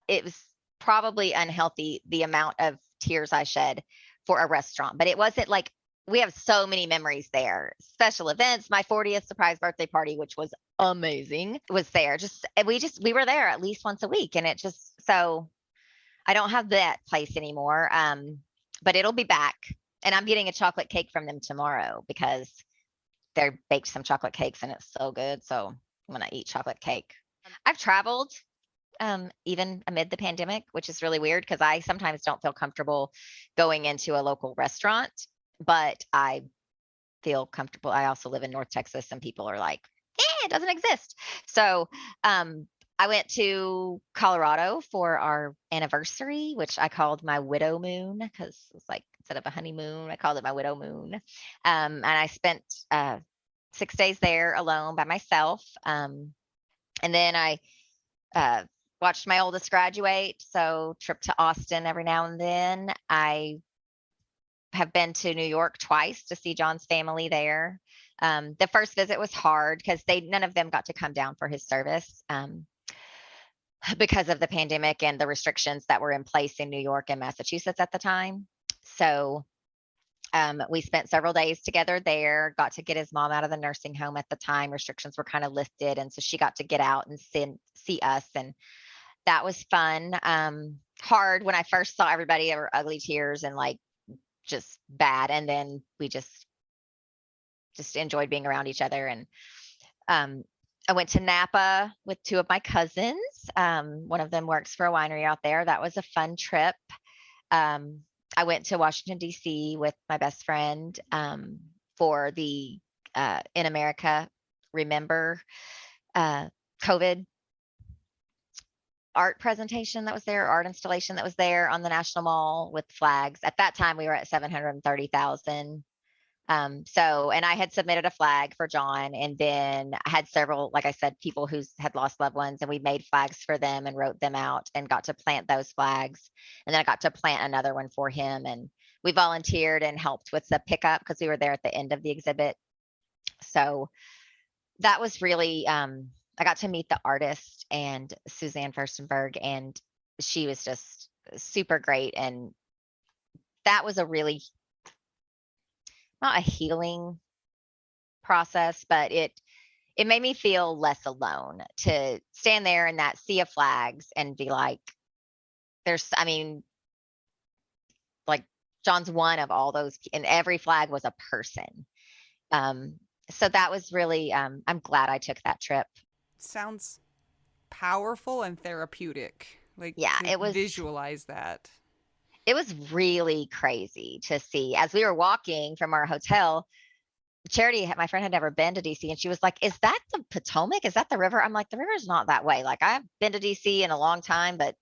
it was probably unhealthy, the amount of tears I shed for a restaurant, but it wasn't like, we have so many memories there. Special events, my 40th surprise birthday party, which was amazing, was there. We were there at least once a week. And so I don't have that place anymore. But it'll be back. And I'm getting a chocolate cake from them tomorrow because they baked some chocolate cakes and it's so good. So I'm going to eat chocolate cake. I've traveled even amid the pandemic, which is really weird because I sometimes don't feel comfortable going into a local restaurant, but I feel comfortable. I also live in North Texas and people are like, it doesn't exist. So I went to Colorado for our anniversary, which I called my widow moon because it's like, instead of a honeymoon, I called it my widow moon. And I spent 6 days there alone by myself. And then I watched my oldest graduate, so trip to Austin every now and then. I have been to New York twice to see John's family there. The first visit was hard because none of them got to come down for his service because of the pandemic and the restrictions that were in place in New York and Massachusetts at the time. So we spent several days together there, got to get his mom out of the nursing home at the time. Restrictions were kind of lifted. And so she got to get out and see us. And that was fun. Hard when I first saw everybody, there were ugly tears and like just bad. And then we just enjoyed being around each other. And I went to Napa with 2 of my cousins. One of them works for a winery out there. That was a fun trip. I went to Washington, D.C. with my best friend for the In America Remember COVID art presentation that was there, art installation that was there on the National Mall with flags. At that time, we were at 730,000. And I had submitted a flag for John, and then I had several, like I said, people who had lost loved ones, and we made flags for them and wrote them out and got to plant those flags. And then I got to plant another one for him, and we volunteered and helped with the pickup because we were there at the end of the exhibit. So that was really, I got to meet the artist and Suzanne Furstenberg, and she was just super great. And that was a really, not a healing process, but it made me feel less alone to stand there in that sea of flags and be like, like John's one of all those, and every flag was a person. So that was really, I'm glad I took that trip. Sounds powerful and therapeutic. Like, yeah, it was, visualize that. It was really crazy to see. As we were walking from our hotel, Charity, my friend, had never been to DC, and she was like, is that the Potomac? Is that the river? I'm like, the river's not that way. Like, I've been to DC in a long time, but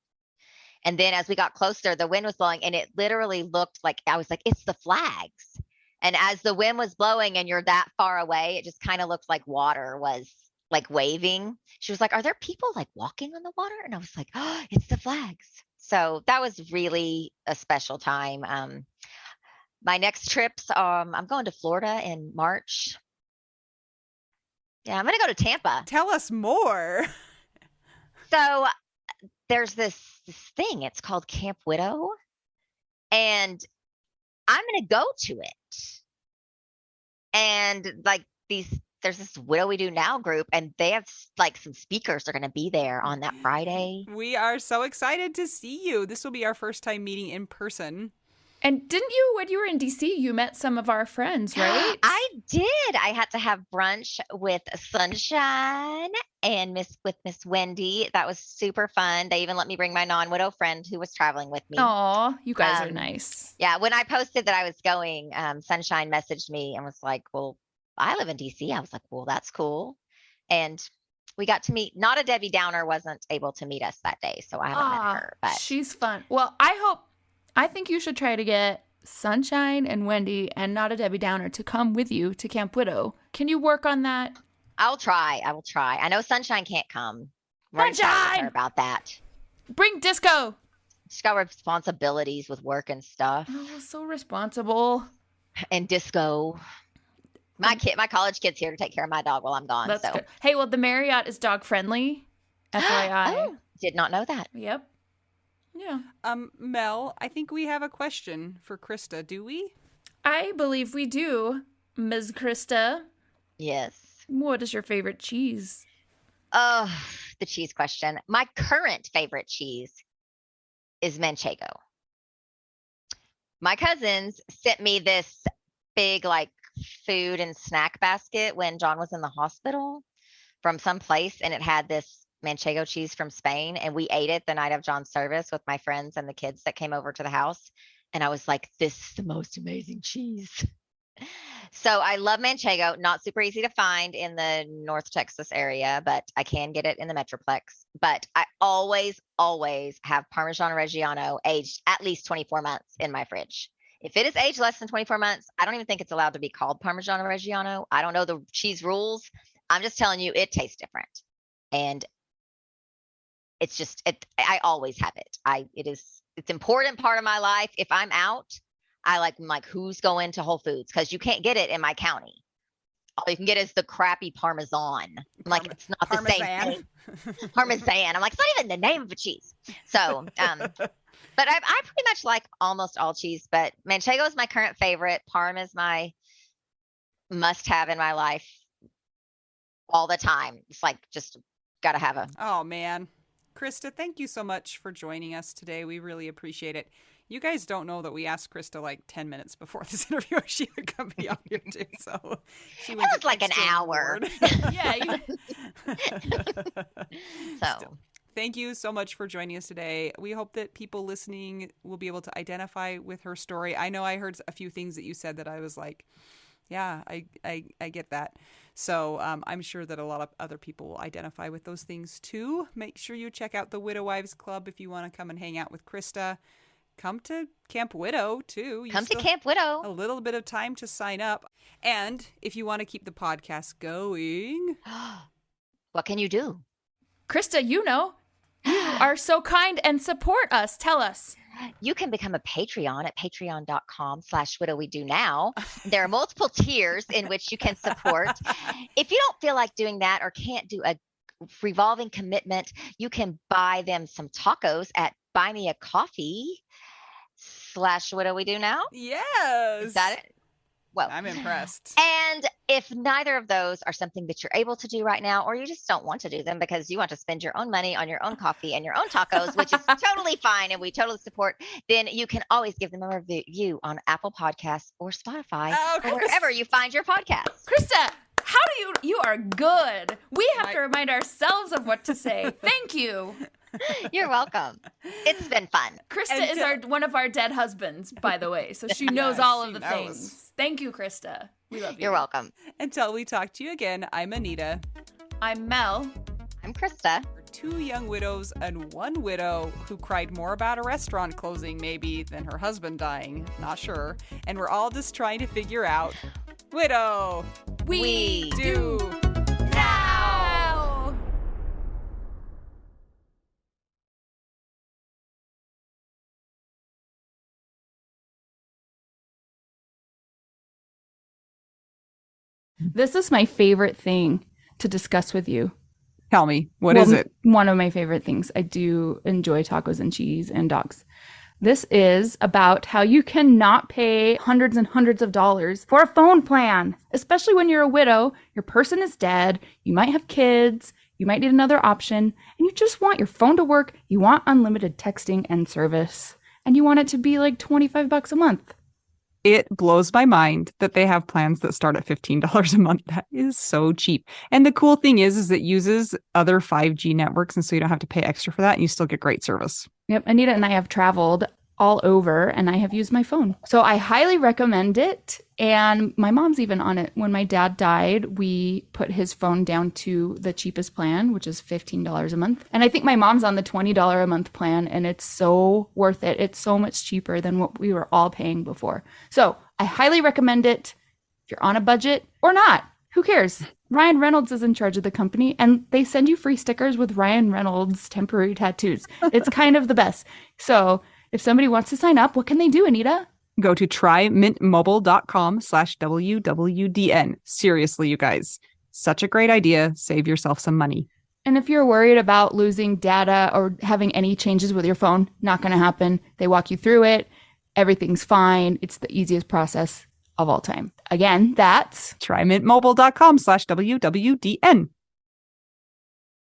And then as we got closer, the wind was blowing and it literally looked like, I was like, it's the flags. And as the wind was blowing and you're that far away, it just kind of looked like water was like waving. She was like, are there people like walking on the water? And I was like, oh, it's the flags. So that was really a special time. My next trips, I'm going to Florida in March. Yeah, I'm going to go to Tampa. Tell us more. So there's this thing, it's called Camp Widow. And I'm going to go to it. And like there's this Widow We Do Now group, and they have like some speakers are going to be there on that Friday. We are so excited to see you. This will be our first time meeting in person. And didn't you, when you were in DC, you met some of our friends, right? I did. I had to have brunch with Sunshine and Miss Wendy. That was super fun. They even let me bring my non-widow friend who was traveling with me. Aw, you guys are nice. Yeah, when I posted that I was going, Sunshine messaged me and was like, well, I live in DC. I was like, well, that's cool. And we got to meet. Not a Debbie Downer wasn't able to meet us that day, so I haven't met her. But she's fun. Well, I think you should try to get Sunshine and Wendy and Not a Debbie Downer to come with you to Camp Widow. Can you work on that? I will try. I know Sunshine can't come. Sunshine! Her about that. Bring Disco. She's got responsibilities with work and stuff. Oh, so responsible. And Disco. My college kid's here to take care of my dog while I'm gone. That's so good. Hey, well, the Marriott is dog friendly. FYI. Oh, did not know that. Yep. Yeah. Mel, I think we have a question for Krista. Do we? I believe we do, Ms. Krista. Yes. What is your favorite cheese? Oh, the cheese question. My current favorite cheese is Manchego. My cousins sent me this big like food and snack basket when John was in the hospital from some place, and it had this Manchego cheese from Spain, and we ate it the night of John's service with my friends and the kids that came over to the house. And I was like, this is the most amazing cheese. So I love Manchego. Not super easy to find in the North Texas area, but I can get it in the Metroplex. But I always have Parmesan Reggiano aged at least 24 months in my fridge. If it is aged less than 24 months, I don't even think it's allowed to be called Parmesan Reggiano. I don't know the cheese rules. I'm just telling you, it tastes different. And it's just, I always have it. It's important part of my life. If I'm out, I'm like, who's going to Whole Foods? Because you can't get it in my county. All you can get is the crappy Parmesan. I'm like, it's not the same thing. Parmesan. I'm like, it's not even the name of a cheese. So, but I pretty much like almost all cheese, but Manchego is my current favorite. Parm is my must-have in my life all the time. It's like, just got to have a. Oh, man. Krista, thank you so much for joining us today. We really appreciate it. You guys don't know that we asked Krista like 10 minutes before this interview if she would come be on here too. So she it was like an hour. Yeah. So thank you so much for joining us today. We hope that people listening will be able to identify with her story. I know I heard a few things that you said that I was like, yeah, I get that. So I'm sure that a lot of other people will identify with those things too. Make sure you check out the Widow Wives Club if you want to come and hang out with Krista. Come to Camp Widow too. Come to Camp Widow. A little bit of time to sign up. And if you want to keep the podcast going, what can you do? Krista, you are so kind and support us. Tell us. You can become a Patreon at patreon.com/widowwedonoww. There are multiple tiers in which you can support. If you don't feel like doing that or can't do a revolving commitment, you can buy them some tacos at buymeacoffee.com/widowwedonow. Yes. Is that it? Well, I'm impressed. And if neither of those are something that you're able to do right now, or you just don't want to do them because you want to spend your own money on your own coffee and your own tacos, which is totally fine and we totally support, then you can always give them a review on Apple Podcasts or Spotify or wherever you find your podcasts. Krista, how do you are good. We have to remind ourselves of what to say. Thank you. You're welcome. It's been fun. Krista is one of our dead husbands, by the way, so she knows all of the things. Thank you, Krista. We love you. You're welcome. Until we talk to you again, I'm Anita. I'm Mel. I'm Krista. 2 young widows and 1 widow who cried more about a restaurant closing maybe than her husband dying. Not sure. And we're all just trying to figure out, widow, We do now. This is my favorite thing to discuss with you. Tell me, what is it? One of my favorite things. I do enjoy tacos and cheese and dogs. This is about how you cannot pay hundreds and hundreds of dollars for a phone plan, especially when you're a widow, your person is dead, you might have kids, you might need another option, and you just want your phone to work, you want unlimited texting and service, and you want it to be like $25 a month. It blows my mind that they have plans that start at $15 a month. That is so cheap. And the cool thing is it uses other 5G networks, and so you don't have to pay extra for that, and you still get great service. Yep, Anita and I have traveled all over, and I have used my phone. So I highly recommend it. And my mom's even on it. When my dad died, we put his phone down to the cheapest plan, which is $15 a month. And I think my mom's on the $20 a month plan, and it's so worth it. It's so much cheaper than what we were all paying before. So I highly recommend it if you're on a budget or not. Who cares? Ryan Reynolds is in charge of the company, and they send you free stickers with Ryan Reynolds temporary tattoos. It's kind of the best. So if somebody wants to sign up, what can they do, Anita? Go to trymintmobile.com/WWDN. Seriously, you guys, such a great idea. Save yourself some money. And if you're worried about losing data or having any changes with your phone, not going to happen. They walk you through it. Everything's fine. It's the easiest process of all time. Again, that's trymintmobile.com/WWDN.